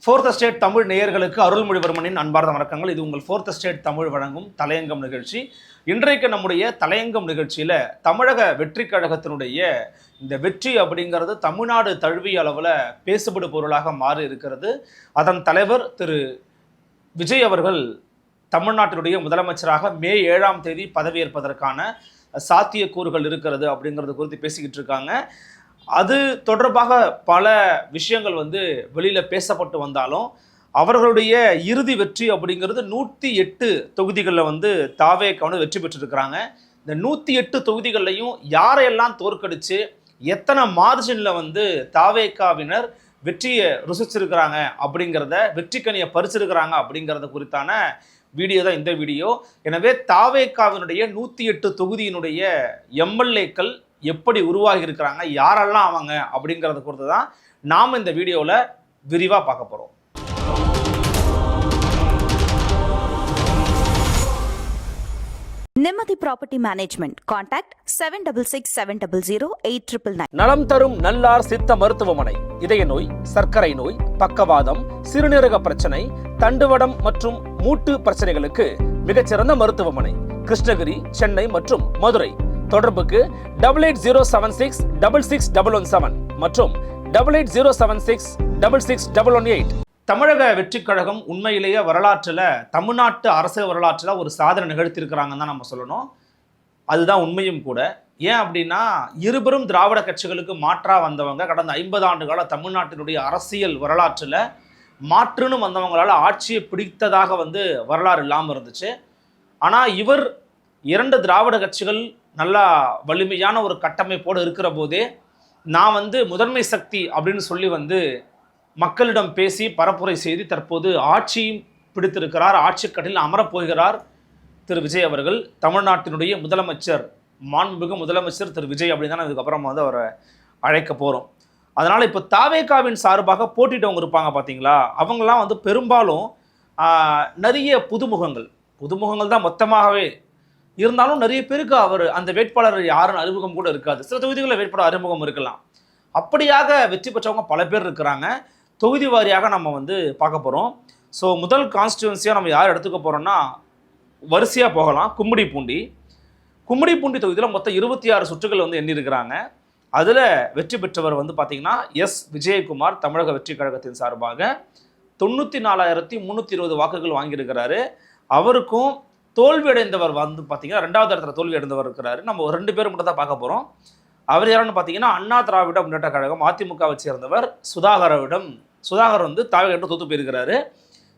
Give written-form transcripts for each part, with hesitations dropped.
Fourth state Tamil நேயர்களுக்கு அருள்மொழிவர்மனின் அன்பார்ந்த வணக்கங்கள். இது உங்கள் ஃபோர்த் ஸ்டேட் தமிழ் வழங்கும் தலையங்கம் நிகழ்ச்சி. இன்றைக்கு நம்முடைய தலையங்கம் நிகழ்ச்சியில் தமிழக வெற்றி கழகத்தினுடைய இந்த வெற்றி அப்படிங்கிறது தமிழ்நாடு தழுவிய அளவில் பேசுபடு பொருளாக மாறி இருக்கிறது. அதன் தலைவர் திரு விஜய் அவர்கள் தமிழ்நாட்டினுடைய முதலமைச்சராக மே 7ஆம் தேதி பதவியேற்பதற்கான சாத்தியக்கூறுகள் இருக்கிறது அப்படிங்கிறது குறித்து பேசிக்கிட்டு இருக்காங்க. அது தொடர்பாக பல விஷயங்கள் வெளியில் பேசப்பட்டு வந்தாலும் அவர்களுடைய இறுதி வெற்றி அப்படிங்கிறது 108 தொகுதிகளில் தாவேக வெற்றி பெற்றிருக்கிறாங்க. இந்த 108 தொகுதிகள்லையும் யாரையெல்லாம் தோற்கடித்து எத்தனை மார்ஜினில் தாவேகாவினர் வெற்றியை ருசிச்சிருக்கிறாங்க அப்படிங்கிறத, வெற்றிக்கனியை பறிச்சிருக்கிறாங்க அப்படிங்கிறத குறித்தான வீடியோ தான் இந்த வீடியோ. எனவே தாவேகாவினுடைய 108 தொகுதியினுடைய எம்எல்ஏக்கள் எப்படி உருவாகி இருக்கிறாங்க, யாரெல்லாம் அவங்க அப்படிங்கிறத குறித்து தான் நாம் இந்த வீடியோவில் விரிவாக பார்க்க போகிறோம். நிம்மதி ப்ராப்பர்ட்டி மேனேஜ்மெண்ட். கான்டாக்ட் 7667008999. நலம் தரும் நல்லார் சித்த மருத்துவமனை. இதய நோய், சர்க்கரை நோய், பக்கவாதம், சிறுநீரக பிரச்சனை, தண்டுவடம் மற்றும் மூட்டு பிரச்சனைகளுக்கு மிகச்சிறந்த மருத்துவமனை. கிருஷ்ணகிரி, சென்னை மற்றும் மதுரை. தொடர்புக்கு 8807666117 மற்றும் 8807666118. தமிழக வெற்றி கழகம் உண்மையிலேயே வரலாற்றில், தமிழ்நாட்டு அரசியல் வரலாற்றில் ஒரு சாதனை நிகழ்த்தியிருக்கிறாங்கன்னு தான் நம்ம சொல்லணும். அதுதான் உண்மையும் கூட. ஏன் அப்படின்னா, இருபெரும் திராவிட கட்சிகளுக்கு மாற்றாக வந்தவங்க கடந்த 50 ஆண்டு கால தமிழ்நாட்டினுடைய அரசியல் வரலாற்றில் மாற்றுன்னு வந்தவங்களால் ஆட்சியை பிடித்ததாக வரலாறு இல்லாமல் இருந்துச்சு. ஆனால் இவர் 2 திராவிட கட்சிகள் நல்லா வலிமையான ஒரு கட்டமைப்போடு இருக்கிற போதே நான் முதன்மை சக்தி அப்படின்னு சொல்லி மக்களிடம் பேசி பரப்புரை செய்து தற்போது ஆட்சியும் பிடித்திருக்கிறார். ஆட்சி கட்டில் அமரப்போகிறார் திரு விஜய் அவர்கள். தமிழ்நாட்டினுடைய முதலமைச்சர், மாண்புமிகு முதலமைச்சர் திரு விஜய் அப்படின்னு தான் இதுக்கப்புறம் அவரை அழைக்க போகிறோம். அதனால் இப்போ தாவேகாவின் சார்பாக போட்டிட்டவங்க இருப்பாங்க பார்த்தீங்களா, அவங்களாம் பெரும்பாலும் நிறைய புதுமுகங்கள் தான் மொத்தமாகவே இருந்தாலும் நிறைய பேருக்கு அவர் அந்த வேட்பாளர் யாரும் அறிமுகம் கூட இருக்காது. சில தொகுதிகளில் வேட்பாளர் அறிமுகம் இருக்கலாம். அப்படியாக வெற்றி பெற்றவங்க பல பேர் இருக்கிறாங்க. தொகுதி வாரியாக நம்ம பார்க்க போகிறோம். ஸோ முதல் கான்ஸ்டிடுவன்சியாக நம்ம யார் எடுத்துக்க போகிறோம்னா, வரிசையாக போகலாம். கும்மிடிப்பூண்டி தொகுதியில் மொத்தம் 26 சுற்றுகள் எண்ணியிருக்கிறாங்க. அதில் வெற்றி பெற்றவர் பார்த்திங்கன்னா எஸ் விஜயகுமார் தமிழக வெற்றி கழகத்தின் சார்பாக 94,320 வாக்குகள் வாங்கியிருக்கிறாரு. அவருக்கும் தோல்வி அடைந்தவர் பார்த்திங்கன்னா 2வது இடத்துல தோல்வி அடைந்தவர் இருக்கிறாரு. நம்ம 2 பேர் மட்டும் தான் பார்க்க போகிறோம். அவர் யாருன்னு பார்த்தீங்கன்னா அண்ணா திராவிட முன்னேற்ற கழகம் அதிமுகவை சேர்ந்தவர் சுதாகர் தாவேக தோத்து போயிருக்கிறாரு.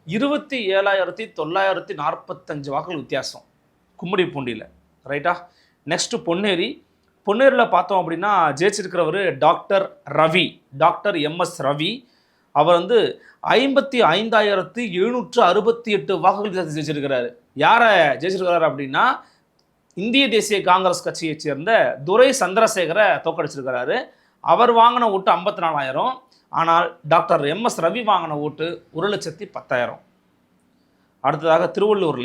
27,945 வாக்குகள் வித்தியாசம் கும்மிடிப்பூண்டியில். ரைட்டா? நெக்ஸ்ட் பொன்னேரியில் பார்த்தோம் அப்படின்னா ஜெயிச்சிருக்கிறவர் டாக்டர் MS ரவி. அவர் 55,768 வாக்குகள் ஜெயிச்சிருக்கிறாரு. யாரை ஜெயிச்சிருக்கிறாரு அப்படின்னா, இந்திய தேசிய காங்கிரஸ் கட்சியை சேர்ந்த துரை சந்திரசேகரை தோற்கடிச்சிருக்கிறாரு. அவர் வாங்கின ஓட்டு 54,000. ஆனால் டாக்டர் MS ரவி வாங்கின ஓட்டு 1,10,000. அடுத்ததாக திருவள்ளூர்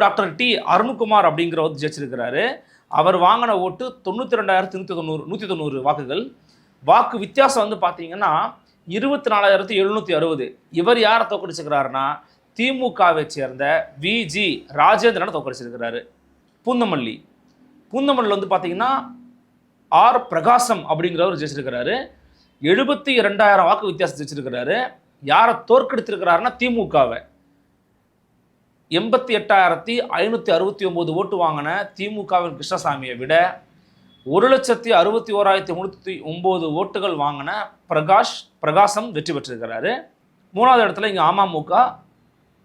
டாக்டர் டி அருண்குமார் அப்படிங்கிறவர் ஜெயிச்சிருக்கிறாரு. அவர் வாங்கின ஓட்டு 92,190 வாக்குகள். வாக்கு வித்தியாசம் பார்த்தீங்கன்னா 24,760. இவர் யாரை தோற்கடிச்சிருக்கிறாருன்னா, திமுகவை சேர்ந்த VG ராஜேந்திரனை தோற்கடிச்சிருக்கிறாரு. பூந்தமல்லியில் பார்த்தீங்கன்னா R பிரகாசம் அப்படிங்கிறவர் ஜெயிச்சிருக்கிறாரு. 72,000 வாக்கு வித்தியாசம் ஜெயிச்சிருக்கிறாரு. யாரை தோற்கடித்திருக்கிறாருன்னா, திமுகவை 88,569 ஓட்டு வாங்கின திமுகவின் கிருஷ்ணசாமியை விட 1,61,309 ஓட்டுகள் வாங்கின பிரகாசம் வெற்றி பெற்றிருக்கிறாரு. 3வது இடத்துல இங்கே அமமுக,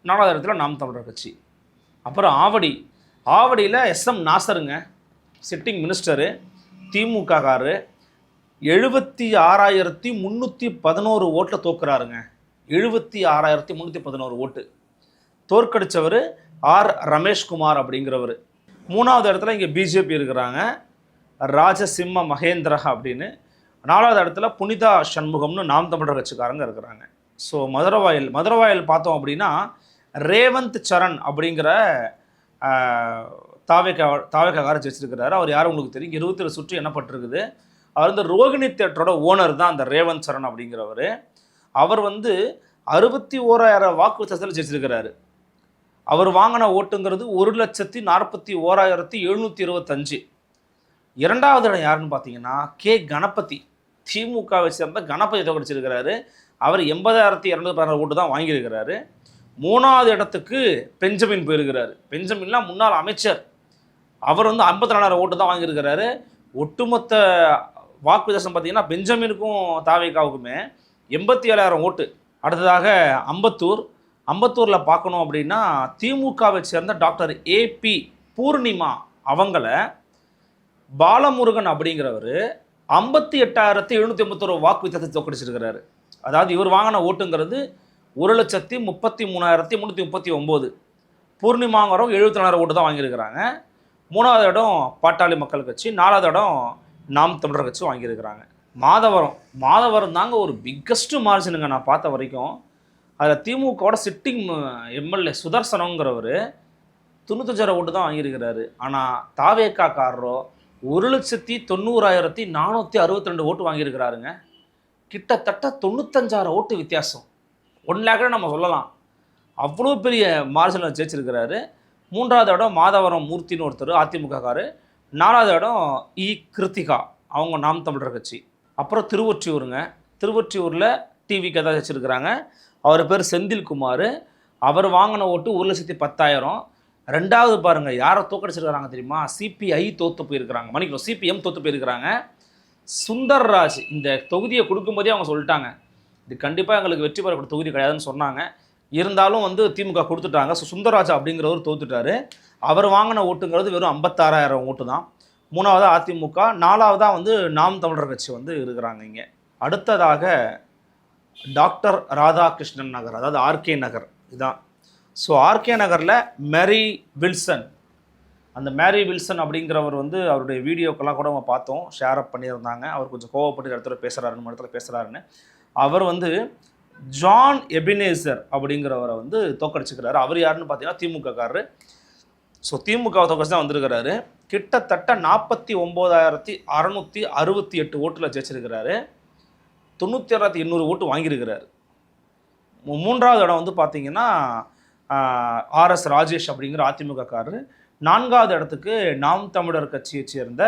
4வது இடத்துல நாம் தமிழர் கட்சி. அப்புறம் ஆவடியில் SM நாசருங்க, சிட்டிங் மினிஸ்டரு, திமுக காரு, 76,311 ஓட்டில் தோக்குறாருங்க. 76,311 ஓட்டு. தோற்கடித்தவர் R ரமேஷ்குமார் அப்படிங்கிறவர். 3வது இடத்துல இங்கே பிஜேபி இருக்கிறாங்க, ராஜசிம்ம மகேந்திரா அப்படின்னு. 4வது இடத்துல புனிதா சண்முகம்னு நாம் தமிழர் கட்சிக்காரங்க இருக்கிறாங்க. ஸோ மதுரவாயல் பார்த்தோம் அப்படின்னா ரேவந்த் சரண் அப்படிங்கிற தாவேகாரை ஜெயிச்சிருக்கிறாரு. அவர் யாரும் உங்களுக்கு தெரியும், 27 சுற்று எண்ணப்பட்டிருக்குது. அவர் ரோகிணி தியேட்டரோட ஓனர் தான் அந்த ரேவந்த் சரண் அப்படிங்கிறவர். அவர் வந்து 61,000 வாக்கு வித்தியாசத்தில் ஜெயிச்சிருக்கிறாரு. அவர் வாங்கின ஓட்டுங்கிறது 1,41,725. இரண்டாவது இடம் யாருன்னு பார்த்தீங்கன்னா கே கணபதி, திமுகவை சேர்ந்த கணபதி தோற்கடிச்சிருக்கிறாரு. அவர் 80,216 ஓட்டு தான் வாங்கியிருக்கிறாரு. மூணாவது இடத்துக்கு பெஞ்சமின் போயிருக்கிறாரு. பெஞ்சமின்லாம் முன்னாள் அமைச்சர், அவர் வந்து 54,000 ஓட்டு தான் வாங்கியிருக்கிறாரு. ஒட்டுமொத்த வாக்கு வித்தியாசம் பார்த்தீங்கன்னா பெஞ்சமினுக்கும் தாவேகாவுக்குமே 87,000 ஓட்டு. அடுத்ததாக அம்பத்தூரில் பார்க்கணும் அப்படின்னா திமுகவை சேர்ந்த டாக்டர் ஏபி பூர்ணிமா அவங்கள பாலமுருகன் அப்படிங்கிறவர் 58,781 வாக்கு வித்தியாசத்தை தோற்கடிச்சிருக்கிறாரு. அதாவது இவர் வாங்கின ஓட்டுங்கிறது 1,33,339. பூர்ணிமாங்கிறவங்க 74,000 ஓட்டு தான் வாங்கியிருக்கிறாங்க. மூணாவது இடம் பாட்டாளி மக்கள் கட்சி, நாலாவது இடம் நாம் தமிழர் கட்சி வாங்கியிருக்கிறாங்க. மாதவரம் தாங்க ஒரு பிக்கஸ்ட் மார்ஜினுங்க நான் பார்த்த வரைக்கும். அதில் திமுகவோட சிட்டிங் எம்எல்ஏ சுதர்சனங்கிறவர் 95,000 ஓட்டு தான் வாங்கியிருக்கிறாரு. ஆனால் தாவேக்காரரோ 1,90,462 ஓட்டு வாங்கியிருக்கிறாருங்க. கிட்டத்தட்ட 95,000 ஓட்டு வித்தியாசம். 1 லேக் நம்ம சொல்லலாம். அவ்வளோ பெரிய மார்ஜினில் ஜெயிச்சிருக்கிறாரு. மூன்றாவது இடம் மாதவரம் மூர்த்தின்னு ஒருத்தர் அதிமுகக்காரு. நாலாவது இடம் இ கிருத்திகா, அவங்க நாம் தமிழர் கட்சி. அப்புறம் திருவொற்றியூரில் டிவிக்கு தான் வச்சுருக்கிறாங்க. அவர் பேர் செந்தில்குமார். அவர் வாங்கின ஓட்டு 1,10,000. ரெண்டாவது பாருங்கள் யாரை தோக்கடிச்சிருக்கிறாங்க தெரியுமா? சிபிஐ தோற்று போயிருக்கிறாங்க, மன்னிக்கணும் சிபிஎம் தோற்று போயிருக்கிறாங்க. சுந்தர்ராஜ் இந்த தொகுதியை கொடுக்கும்போதே அவங்க சொல்லிட்டாங்க இது கண்டிப்பாக எங்களுக்கு வெற்றி பெறக்கூடிய தொகுதி கிடையாதுன்னு சொன்னாங்க. இருந்தாலும் வந்து திமுக கொடுத்துட்டாங்க. ஸோ சுந்தர்ராஜ் அப்படிங்கிறவர் தோத்துட்டாரு. அவர் வாங்கின ஓட்டுங்கிறது வெறும் 56,000 ஓட்டு தான். மூணாவது அதிமுக, நாலாவதாக வந்து நாம் தமிழர் கட்சி வந்து இருக்கிறாங்க இங்கே. அடுத்ததாக டாக்டர் ராதாகிருஷ்ணன் நகர், அதாவது ஆர்கே நகர் இதுதான். ஸோ ஆர்கே நகரில் மேரி வில்சன், அந்த மேரி வில்சன் அப்படிங்கிறவர் வந்து அவருடைய வீடியோக்கெல்லாம் கூட நம்ம பார்த்தோம், ஷேர் அப் பண்ணியிருந்தாங்க. அவர் கொஞ்சம் கோவப்பட்டு இடத்துல பேசுகிறாருன்னு அவர் வந்து ஜான் எபினேசர் அப்படிங்கிறவரை வந்து தோக்கடிச்சுக்கிறாரு. அவர் யாருன்னு பார்த்தீங்கன்னா திமுகக்காரரு. ஸோ திமுகவை தோக்கடிச்சு தான் வந்திருக்கிறாரு. கிட்டத்தட்ட 49,668 ஓட்டில் ஜெயிச்சிருக்கிறாரு. 96,800 ஓட்டு வாங்கியிருக்கிறாரு. மூன்றாவது இடம் வந்து பார்த்தீங்கன்னா ஆர்எஸ் ராஜேஷ் அப்படிங்கிற அதிமுகக்காரரு. நான்காவது இடத்துக்கு நாம் தமிழர் கட்சியை சேர்ந்த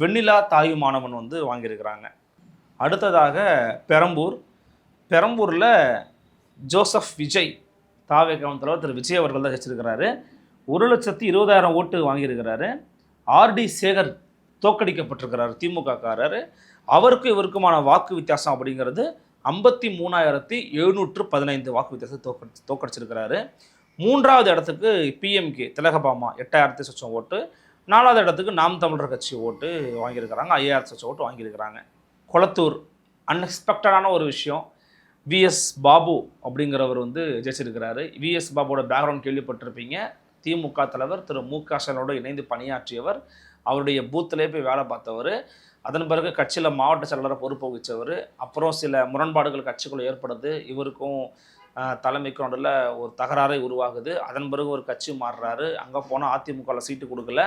வெண்ணிலா தாயுமானவன் வந்து வாங்கியிருக்கிறாங்க. அடுத்ததாக பெரம்பூரில் ஜோசப் விஜய், தாவேகாவின் தலைவர் திரு விஜய் அவர்கள் தான் ஜெயிச்சிருக்கிறாரு. 1,20,000 ஓட்டு வாங்கியிருக்கிறாரு. ஆர்டி சேகர் தோக்கடிக்கப்பட்டிருக்கிறார் திமுகக்காரர். அவருக்கும் இவருக்குமான வாக்கு வித்தியாசம் அப்படிங்கிறது 53,715 வாக்கு வித்தியாசத்தை தோக்கடிச்சிருக்கிறாரு. மூன்றாவது இடத்துக்கு பிஎம்கே திலகபாமா 8,000 சொச்சம் ஓட்டு. நாலாவது இடத்துக்கு நாம் தமிழர் கட்சி ஓட்டு வாங்கியிருக்கிறாங்க, 5,000 சொச்சம் ஓட்டு வாங்கியிருக்கிறாங்க. கொளத்தூர் அன்எக்ஸ்பெக்டடான ஒரு விஷயம், விஎஸ் பாபு அப்படிங்கிறவர் வந்து ஜெயிச்சிருக்கிறாரு. விஎஸ் பாபுவோட பேக்ரவுண்ட் கேள்விப்பட்டிருப்பீங்க. திமுக தலைவர் திரு மு.க. ஸ்டாலினோடு இணைந்து பணியாற்றியவர், அவருடைய பூத்திலே போய் வேலை பார்த்தவர். அதன் பிறகு கட்சியில் மாவட்ட செயலாளரை பொறுப்பு வகித்தவர். அப்புறம் சில முரண்பாடுகள் கட்சிக்குள்ளே ஏற்படுது, இவருக்கும் தலைமைக்கும் நடுவில் ஒரு தகராறை உருவாகுது. அதன் பிறகு ஒரு கட்சி மாறுறாரு. அங்கே போனால் அதிமுகவில் சீட்டு கொடுக்கல.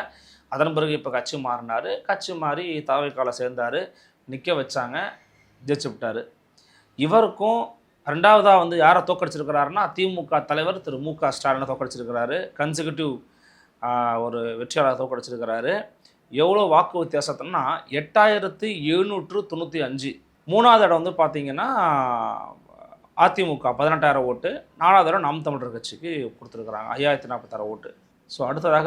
அதன் பிறகு இப்போ கட்சி மாறினார். கட்சி மாறி தாவேக்காவில் சேர்ந்தார், நிற்க வச்சாங்க, ஜெயிச்சு விட்டார். இவருக்கும் ரெண்டாவதாக வந்து யாரை தோக்கடிச்சிருக்கிறாருன்னா திமுக தலைவர் திரு மு.க. ஸ்டாலினை தோக்கடிச்சிருக்கிறாரு. கன்சிக்யூட்டிவ் ஒரு வெற்றியாளர் தோக்கடிச்சிருக்கிறாரு. எவ்வளோ வாக்கு வித்தியாசத்துனா 8,795. மூணாவது இடம் வந்து பார்த்திங்கன்னா அதிமுக 18,000 ஓட்டு. நாலாவது இடம் நாம் தமிழர் கட்சிக்கு கொடுத்துருக்குறாங்க 5,046 ஓட்டு. ஸோ அடுத்ததாக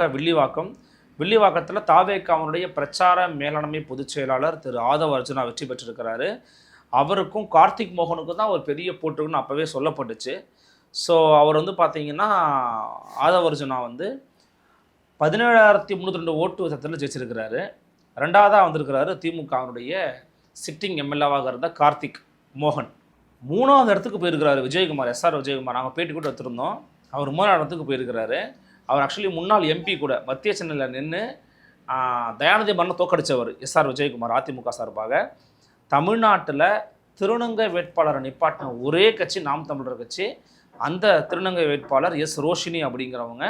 வில்லிவாக்கத்தில் தாவேகாவினுடைய பிரச்சார மேலாண்மை பொதுச் செயலாளர் திரு ஆதவ அர்ஜுனா வெற்றி பெற்றிருக்கிறாரு. அவருக்கும் கார்த்திக் மோகனுக்கும் தான் ஒரு பெரிய போட்டுன்னு அப்போவே சொல்லப்பட்டுச்சு. ஸோ அவர் வந்து பார்த்திங்கன்னா ஆதவ அர்ஜுனா வந்து 17,302 ஓட்டு விதத்தில் ஜெயிச்சிருக்கிறாரு. ரெண்டாவதாக வந்திருக்கிறாரு திமுகவினுடைய சிட்டிங் எம்எல்ஏவாக இருந்த கார்த்திக் மோகன். மூணாவது இடத்துக்கு போயிருக்கிறாரு விஜயகுமார், எஸ்ஆர் விஜயகுமார். நாங்கள் பேட்டி கூட எடுத்திருந்தோம். அவர் 3ஆவது இடத்துக்கு போயிருக்கிறாரு. அவர் ஆக்சுவலி முன்னாள் எம்பி கூட, மத்திய சென்னையில் நின்று தயாநிதி மரணம் தோக்கடித்தவர் எஸ்ஆர் விஜயகுமார் அதிமுக சார்பாக. தமிழ்நாட்டில் திருநங்கை வேட்பாளரை நிப்பாட்டின ஒரே கட்சி நாம் தமிழர் கட்சி. அந்த திருநங்கை வேட்பாளர் எஸ் ரோஷினி அப்படிங்கிறவங்க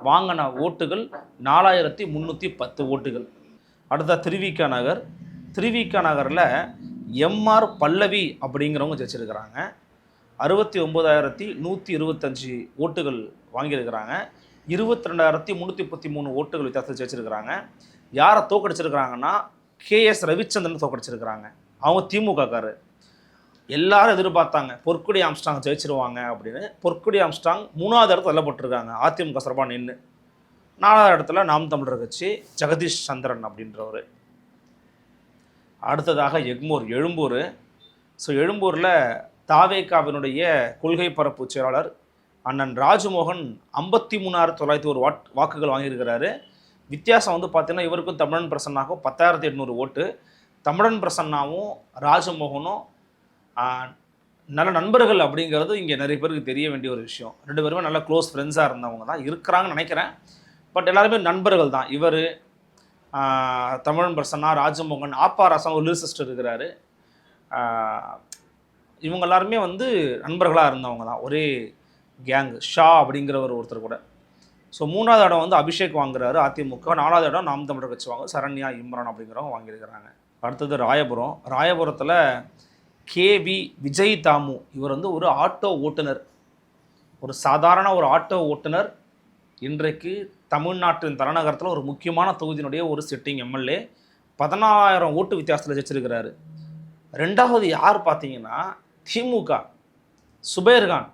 வாங்கின ஓட்டுகள் 4,310 ஓட்டுகள். அடுத்த திருவிக நகரில் எம்ஆர் பல்லவி அப்படிங்கிறவங்க ஜெயிச்சிருக்கிறாங்க. 69,125 ஓட்டுகள் வாங்கியிருக்கிறாங்க. 22,333 ஓட்டுகள் வித்தியாசத்தில் ஜெயிச்சிருக்கிறாங்க. யாரை தோக்கடிச்சிருக்கிறாங்கன்னா கேஎஸ் ரவிச்சந்திரன் தோக்கடிச்சிருக்கிறாங்க. அவங்க திமுகக்காரர். எல்லாரும் எதிர்பார்த்தாங்க பொற்குடி ஆம்ஸ்ட்ராங் ஜெயிச்சிருவாங்க அப்படின்னு. பொற்குடி ஆம்ஸ்ட்ராங் 3வது இடத்துல தள்ளப்பட்டிருக்காங்க அதிமுக சார்பாக நின்று. 4வது இடத்துல நாம் தமிழர் கட்சி ஜெகதீஷ் சந்திரன் அப்படின்றவர். அடுத்ததாக எழும்பூர். ஸோ எழும்பூரில் தாவேகாவினுடைய கொள்கை பரப்பு செயலாளர் அண்ணன் ராஜமோகன் 53,901 வாக்குகள் வாங்கியிருக்கிறாரு. வித்தியாசம் வந்து பார்த்தீங்கன்னா இவருக்கும் தமிழன் பிரசன்னாகும் 10,800 ஓட்டு. தமிழன் பிரசன்னாவும் ராஜமோகனும் நல்ல நண்பர்கள் அப்படிங்கிறது இங்கே நிறைய பேருக்கு தெரிய வேண்டிய ஒரு விஷயம். 2 பேருமே நல்ல க்ளோஸ் ஃப்ரெண்ட்ஸாக இருந்தவங்க தான் இருக்கிறாங்கன்னு நினைக்கிறேன். பட் எல்லாருமே நண்பர்கள் தான். இவர் தமிழன் பிரசன்னா, ராஜமோகன், ஆப்பாராசன் ஒரு சிஸ்டர் இருக்கிறாரு. இவங்க எல்லாருமே வந்து நண்பர்களாக இருந்தவங்க தான். ஒரே கேங். ஷா அப்படிங்கிறவர் ஒருத்தர் கூட. ஸோ 3வது இடம் வந்து அபிஷேக் வாங்குறாரு அதிமுக. 4வது இடம் நாம் தமிழர் கட்சி வாங்க சரண்யா இம்ரான் அப்படிங்கிறவங்க வாங்கியிருக்கிறாங்க. அடுத்தது ராயபுரத்தில் கேவி விஜய் தாமு. இவர் வந்து ஒரு ஆட்டோ ஓட்டுநர். ஒரு சாதாரண ஒரு ஆட்டோ ஓட்டுநர். இன்றைக்கு தமிழ்நாட்டின் தலைநகரத்தில் ஒரு முக்கியமான தொகுதியினுடைய ஒரு சிட்டிங் எம்எல்ஏ. 14,000 ஓட்டு வித்தியாசத்தில் ஜெயிச்சிருக்கிறாரு. 2வது யார் பார்த்தீங்கன்னா திமுக சுபேர்கான்.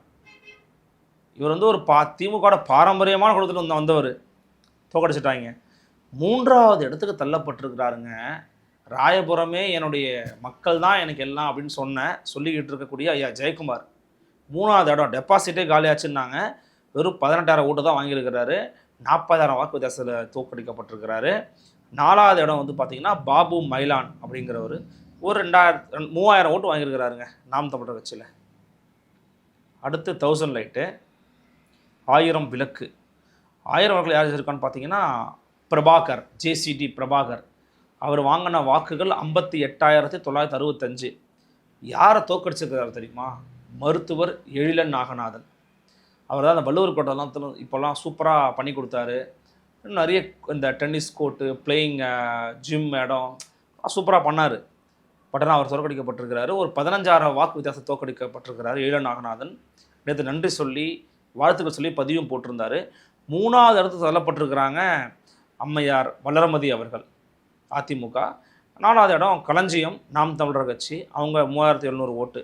இவர் வந்து ஒரு திமுகவோட பாரம்பரியமான குடும்பத்தில் வந்தவர். தோக்கடிச்சிட்டாங்க. 3வது இடத்துக்கு தள்ளப்பட்டிருக்கிறாருங்க. ராயபுரமே என்னுடைய மக்கள் தான் எனக்கு எல்லாம் அப்படின்னு சொல்லிக்கிட்டு இருக்கக்கூடிய ஐயா ஜெயக்குமார் 3வது இடம். டெபாசிட்டே காலியாச்சுன்னாங்க. வெறும் 18,000 ஓட்டு தான் வாங்கியிருக்கிறாரு. 40,000 வாக்கு வித்தியாசத்தில் தோற்கடிக்கப்பட்டிருக்கிறாரு. 4வது இடம் வந்து பார்த்தீங்கன்னா பாபு மைலான் அப்படிங்கிறவர் ஒரு 3,000 ஓட்டு வாங்கியிருக்கிறாருங்க நாம் தமிழர் கட்சியில். அடுத்து 1000 லைட்டு 1000 விளக்கு. 1000 வாக்குகள் யார் இருக்கான்னு பார்த்தீங்கன்னா பிரபாகர், ஜேசிடி பிரபாகர். அவர் வாங்கின வாக்குகள் 58,965. யாரை தோற்கடிச்சிருக்கிறார் தெரியுமா? மருத்துவர் எழிலன் நாகநாதன். அவர் தான் அந்த வள்ளுவர் கோட்டெல்லாம் இப்போல்லாம் சூப்பராக பண்ணி கொடுத்தாரு. நிறைய இந்த டென்னிஸ் கோர்ட்டு, பிளேயிங் ஜிம் இடம் சூப்பராக பண்ணார். பட் ஆனால் அவர் தோற்கடிக்கப்பட்டிருக்கிறாரு. ஒரு 15,000 வாக்கு வித்தியாசம் தோற்கடிக்கப்பட்டிருக்கிறார் எழிலன் நாகநாதன். நேற்று நன்றி சொல்லி வாழ்த்துக்கள் சொல்லி பதிவும் போட்டிருந்தார். 3வது இடத்துக்கு தள்ளப்பட்டிருக்கிறாங்க அம்மையார் வளர்மதி அவர்கள் அதிமுக. 4வது இடம் களஞ்சியம் நாம் தமிழர் கட்சி. அவங்க 3,700 ஓட்டு.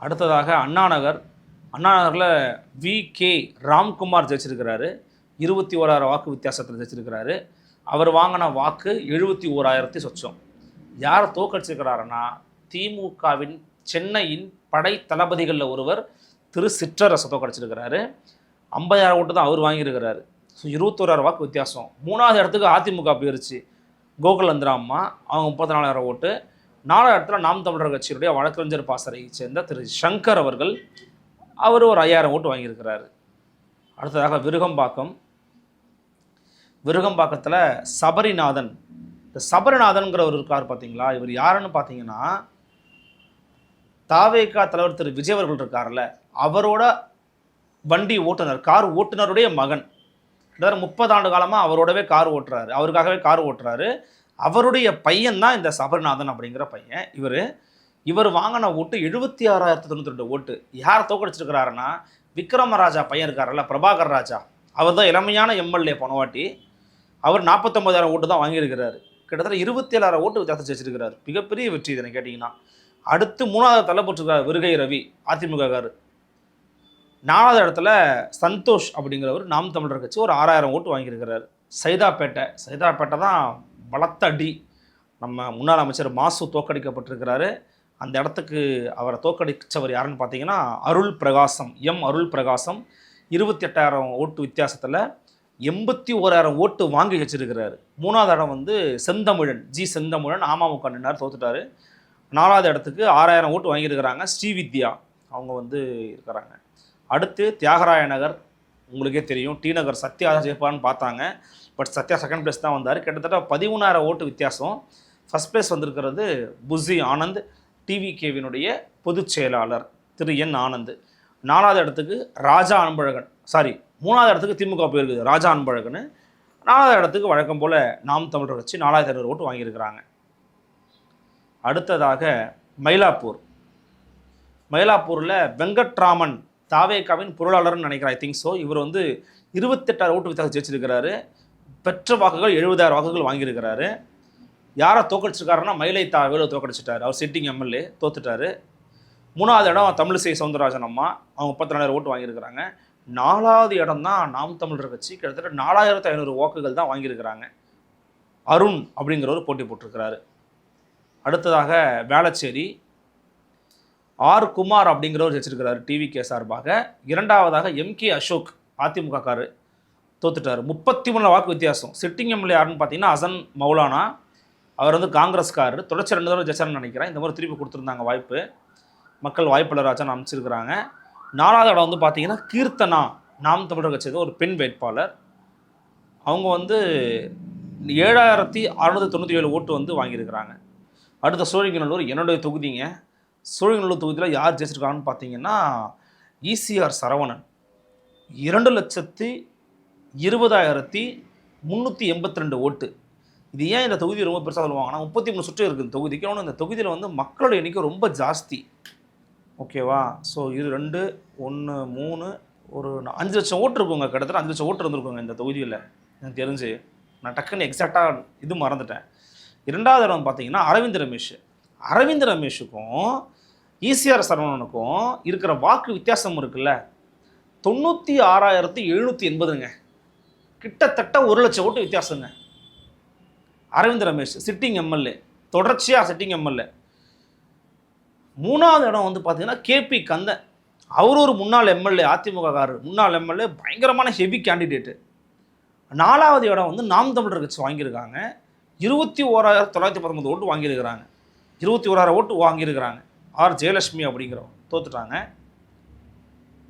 அடுத்ததாக அண்ணாநகரில் வி.கே. ராம்குமார் ஜெயிச்சிருக்கிறாரு. 21,000 வாக்கு வித்தியாசத்தில் ஜெயிச்சிருக்கிறாரு. அவர் வாங்கின வாக்கு 71,000 சொச்சம். யாரை தோற்கடிச்சிருக்கிறாருன்னா திமுகவின் சென்னையின் படை தளபதிகளில் ஒருவர் திரு சிற்றரசை தோற்கடிச்சிருக்கிறாரு. 50,000 ஓட்டு தான் அவர் வாங்கியிருக்கிறாரு. ஸோ 21,000 வாக்கு வித்தியாசம். 3வது இடத்துக்கு அதிமுக போயிருச்சு. கோகுலந்திரா அம்மா அவங்க 34,000 ஓட்டு. 4வது இடத்துல நாம் தமிழர் கட்சியுடைய வழக்கறிஞர் பாசறையை சேர்ந்த திரு சங்கர் அவர்கள் அவர் ஒரு 5,000 ஓட்டு வாங்கியிருக்கிறாரு. அடுத்ததாக விருகம்பாக்கத்தில் சபரிநாதன். இந்த சபரிநாதன்கிறவர் இருக்கார் பார்த்தீங்களா? இவர் யாருன்னு பார்த்தீங்கன்னா தாவேகா தலைவர் திரு விஜய் அவர்கள் இருக்கார்ல, அவரோட வண்டி ஓட்டுநர், கார் ஓட்டுநருடைய மகன். 30 ஆண்டு காலமாக அவரோடவே கார் ஓட்டுறாரு. அவருக்காகவே கார் ஓட்டுறாரு. அவருடைய பையன் தான் இந்த சபரிநாதன் அப்படிங்கிற பையன். இவர் வாங்கின ஓட்டு 76,092 ஓட்டு. யாரை தோற்கடிச்சிருக்கிறாருன்னா விக்ரமராஜா பையன் இருக்காருல்ல, பிரபாகர் ராஜா. அவர் தான் இளமையான எம்எல்ஏ போனவாட்டி. அவர் 49,000 ஓட்டு தான் வாங்கியிருக்கிறாரு. கிட்டத்தட்ட 27,000 ஓட்டு வித்தியாசம் வச்சிருக்கிறார். மிகப்பெரிய வெற்றி இதனை கேட்டிங்கன்னா. அடுத்து 3வது தள்ளப்பட்டிருக்கார் விருகை ரவி அதிமுககார். 4வது இடத்துல சந்தோஷ் அப்படிங்கிறவர் நாம் தமிழர் கட்சி ஒரு 6,000 ஓட்டு வாங்கியிருக்கிறார். சைதாப்பேட்டை தான் பலத்த அடி. நம்ம முன்னாள் அமைச்சர் மாசு தோற்கடிக்கப்பட்டிருக்கிறாரு. அந்த இடத்துக்கு அவரை தோற்கடிச்சவர் யாருன்னு பார்த்தீங்கன்னா அருள் பிரகாசம், அருள் பிரகாசம். 28,000 ஓட்டு வித்தியாசத்தில் 81,000 ஓட்டு வாங்கி வச்சிருக்கிறாரு. 3வது இடம் வந்து செந்தமிழன் அமமுக நின்னார், தோத்துட்டாரு. 4வது இடத்துக்கு 6,000 ஓட்டு வாங்கியிருக்கிறாங்க ஸ்ரீவித்யா, அவங்க வந்து இருக்கிறாங்க. அடுத்து தியாகராய நகர், உங்களுக்கே தெரியும், டி நகர் சத்யா ஜெயிப்பான்னு பார்த்தாங்க. பட் சத்யா செகண்ட் பிளேஸ் தான் வந்தார். கிட்டத்தட்ட 13,000 ஓட்டு வித்தியாசம். ஃபஸ்ட் பிளேஸ் வந்திருக்கிறது புசி ஆனந்த், டிவிகேவினுடைய பொதுச் செயலாளர் திரு என் ஆனந்த். 4வது இடத்துக்கு ராஜா அன்பழகன், 3வது இடத்துக்கு திமுக போயிருக்குது ராஜா அன்பழகன். 4வது இடத்துக்கு வழக்கம் போல் நாம் தமிழர் கட்சி 4,500 ஓட்டு வாங்கியிருக்கிறாங்க. அடுத்ததாக மயிலாப்பூரில் வெங்கட்ராமன் தாவேகாவின் பொருளாளர்னு நினைக்கிறேன், ஐ திங்க் ஸோ. இவர் வந்து 28,000 ஓட்டு வித்தியாசம் ஜெயிச்சிருக்கிறாரு. பெற்ற வாக்குகள் 70,000 வாக்குகள் வாங்கியிருக்கிறாரு. யாரை தோக்கடிச்சிருக்காருன்னா மயிலை தாவேலு தோக்கடிச்சிட்டாரு. அவர் சிட்டிங் எம்எல்ஏ தோத்துட்டாரு. 3வது இடம் தமிழிசை சவுந்தரராஜன் அம்மா, அவங்க 34,000 ஓட்டு வாங்கியிருக்கிறாங்க. 4வது இடம் தான் நாம் தமிழர் கட்சி, கிட்டத்தட்ட 4,500 வாக்குகள் தான் வாங்கியிருக்கிறாங்க. அருண் அப்படிங்கிறவர் போட்டி போட்டிருக்கிறாரு. அடுத்ததாக வேளச்சேரி ஆர் குமார் அப்படிங்கிறவர் ஜெயிச்சிருக்கிறாரு டிவிகே சார்பாக. 2வதாக எம்கே அசோக் அதிமுக காரு தோத்துட்டார். 33 வாக்கு வித்தியாசம். சிட்டிங் எம்எல்ஏ யாருன்னு பார்த்தீங்கன்னா அசன் மௌலானா, அவர் வந்து காங்கிரஸ்காரர். தொடர்ச்சி 2 தடவை ஜெயிச்சார்னு நினைக்கிறேன். இந்த மாதிரி திருப்பி கொடுத்துருந்தாங்க வாய்ப்பு, மக்கள் வாய்ப்பாளராச்சும் அமைச்சிருக்கிறாங்க. 4வது இடம் வந்து பார்த்தீங்கன்னா கீர்த்தனா, நாம் தமிழர் கட்சி ஒரு பெண் வேட்பாளர். அவங்க வந்து 7,697 ஓட்டு வந்து வாங்கியிருக்கிறாங்க. அடுத்த சோழிங்கநல்லூர் என்னுடைய தொகுதிங்க. சோழிங்கநல்லூர் தொகுதியில் யார் ஜெயிச்சிருக்காங்கன்னு பார்த்தீங்கன்னா ஈசிஆர் சரவணன் 2,20,382 ஓட்டு. இது ஏன் இந்த தொகுதி ரொம்ப பெருசாக சொல்லுவாங்கன்னா 33 சுற்று இருக்குது தொகுதிக்கு. ஆனால் இந்த தொகுதியில் வந்து மக்களோட எண்ணிக்கை ரொம்ப ஜாஸ்தி, ஓகேவா? ஸோ இது 2 1 3 ஒரு 5 லட்சம் ஓட்டு இருக்குங்க. கிட்டத்தட்ட 5 லட்சம் ஓட்டு இருந்திருக்குங்க இந்த தொகுதியில் எனக்கு தெரிஞ்சு. நான் டக்குன்னு எக்ஸாக்டாக இது மறந்துட்டேன். 2வது இடம் பார்த்தீங்கன்னா அரவிந்த் ரமேஷுக்கும் ஈசிஆர் சரவணனுக்கும் இருக்கிற வாக்கு வித்தியாசம் இருக்குல்ல, 96,780ங்க. கிட்டத்தட்ட 1 லட்சம் ஓட்டு வித்தியாசங்க. அரவிந்த் ரமேஷ் சிட்டிங் எம்எல்ஏ, தொடர்ச்சியாக சிட்டிங் எம்எல்ஏ. 3வது இடம் வந்து பார்த்தீங்கன்னா கேபி கந்தன், அவர் ஒரு முன்னாள் எம்எல்ஏ, அதிமுக காரர், முன்னாள் எம்எல்ஏ, பயங்கரமான ஹெவி கேண்டிடேட்டு. 4வது இடம் வந்து நாம் தமிழர் கட்சி வாங்கியிருக்காங்க. 21,919 ஓட்டு வாங்கியிருக்கிறாங்க. 21,000 ஓட்டு வாங்கியிருக்கிறாங்க. ஆர் ஜெயலட்சுமி அப்படிங்கிறவங்க தோத்துட்டாங்க.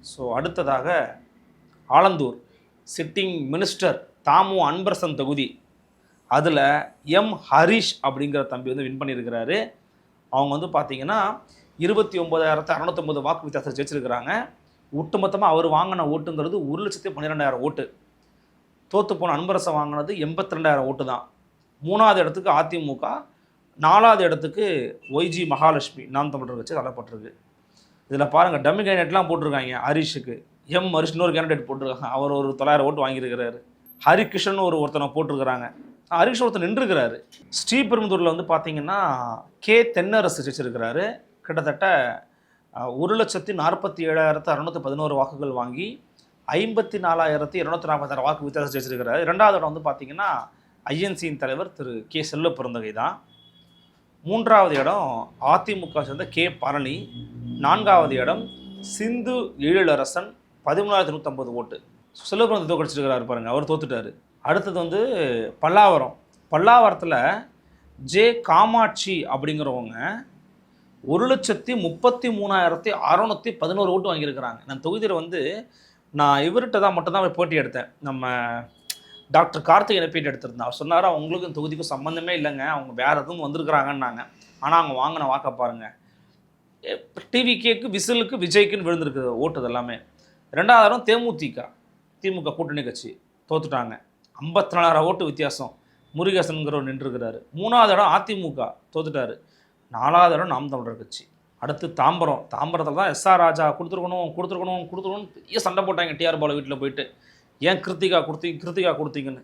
ஸோ அடுத்ததாக ஆலந்தூர் சிட்டிங் மினிஸ்டர் தாமு அன்பரசன் தொகுதி, அதில் எம் ஹரீஷ் அப்படிங்கிற தம்பி வந்து வின் பண்ணியிருக்கிறாரு. அவங்க வந்து பார்த்தீங்கன்னா 29,650 வாக்கு வித்தியாசம் ஜெயிச்சிருக்கிறாங்க. ஒட்டுமொத்தமாக அவர் வாங்கின ஓட்டுங்கிறது 1,12,000 ஓட்டு. தோற்று போன அன்பரசன் வாங்கினது 82,000 ஓட்டு தான். 3வது இடத்துக்கு அதிமுக, 4வது இடத்துக்கு ஒய்ஜி மகாலட்சுமி நாம் தமிழர் வச்சு தள்ளப்பட்டிருக்கு. இதில் பாருங்கள் டம்மி கேண்டிடேட்லாம் போட்டிருக்காங்க. ஹரிஷுக்கு ஹரிஷ் இன்னொரு கேண்டிடேட் போட்டிருக்காங்க. அவர் ஒரு 900 ஓட்டு வாங்கியிருக்கிறாரு. ஹரிகிருஷ்ணன் ஒருத்தனை போட்டிருக்கிறாங்க. ஹரிகிருஷ்ணன் ஒருத்தர் நின்றுருக்கிறாரு. ஸ்ரீபெரும்புதூரில் வந்து பார்த்தீங்கன்னா கே தென்னரசு ஜெயிச்சிருக்கிறாரு. கிட்டத்தட்ட 1,47,611 வாக்குகள் வாங்கி 54,246 வாக்கு வித்தியாசம் ஜெயிச்சிருக்கிறாரு. 2வது இடம் வந்து பார்த்தீங்கன்னா ஐஎன்சியின் தலைவர் திரு கே செல்வ பிறந்தகை தான். 3வது இடம் அதிமுக சேர்ந்த கே பழனி. 4வது இடம் சிந்து எழிலரசன் 13,150 ஓட்டு. செல்வ பிறந்த தோக்கடிச்சிருக்கிறாரு பாருங்க, அவர் தோத்துட்டாரு. அடுத்தது வந்து பல்லாவரத்தில் ஜே காமாட்சி அப்படிங்கிறவங்க 1,33,611 ஓட்டு வாங்கியிருக்கிறாங்க. நான் தொகுதியில் வந்து நான் இவர்கிட்ட தான் மட்டும்தான் போய் போட்டி எடுத்தேன். நம்ம டாக்டர் கார்த்திகை பேட்டி எடுத்திருந்தேன். அவர் சொன்னார் அவங்களுக்கும் தொகுதிக்கும் சம்மந்தமே இல்லைங்க, அவங்க வேறு எதுவும் வந்திருக்கிறாங்கன்னாங்க. ஆனால் அவங்க வாங்கின வாக்க பாருங்கள், டிவிகேக்கு விசிலுக்கு விஜய்க்குன்னு விழுந்திருக்கு ஓட்டு எல்லாமே. 2வது இடம் திமுக கூட்டணி கட்சி தோத்துட்டாங்க. 54,000 ஓட்டு வித்தியாசம். முருகேசனுங்கிறவர் நின்றுருக்கிறாரு. 3வது இடம் அதிமுக தோத்துட்டாரு. 4வது இடம் நாம் தமிழர் கட்சி. அடுத்து தாம்பரத்தில் தான் எஸ்ஆர் ராஜா கொடுத்துருக்கணும் பெரிய சண்டை போட்டாங்க டிஆர் பாலு வீட்டில் போயிட்டு. ஏன் கிருத்திகா கொடுத்தீங்கன்னு.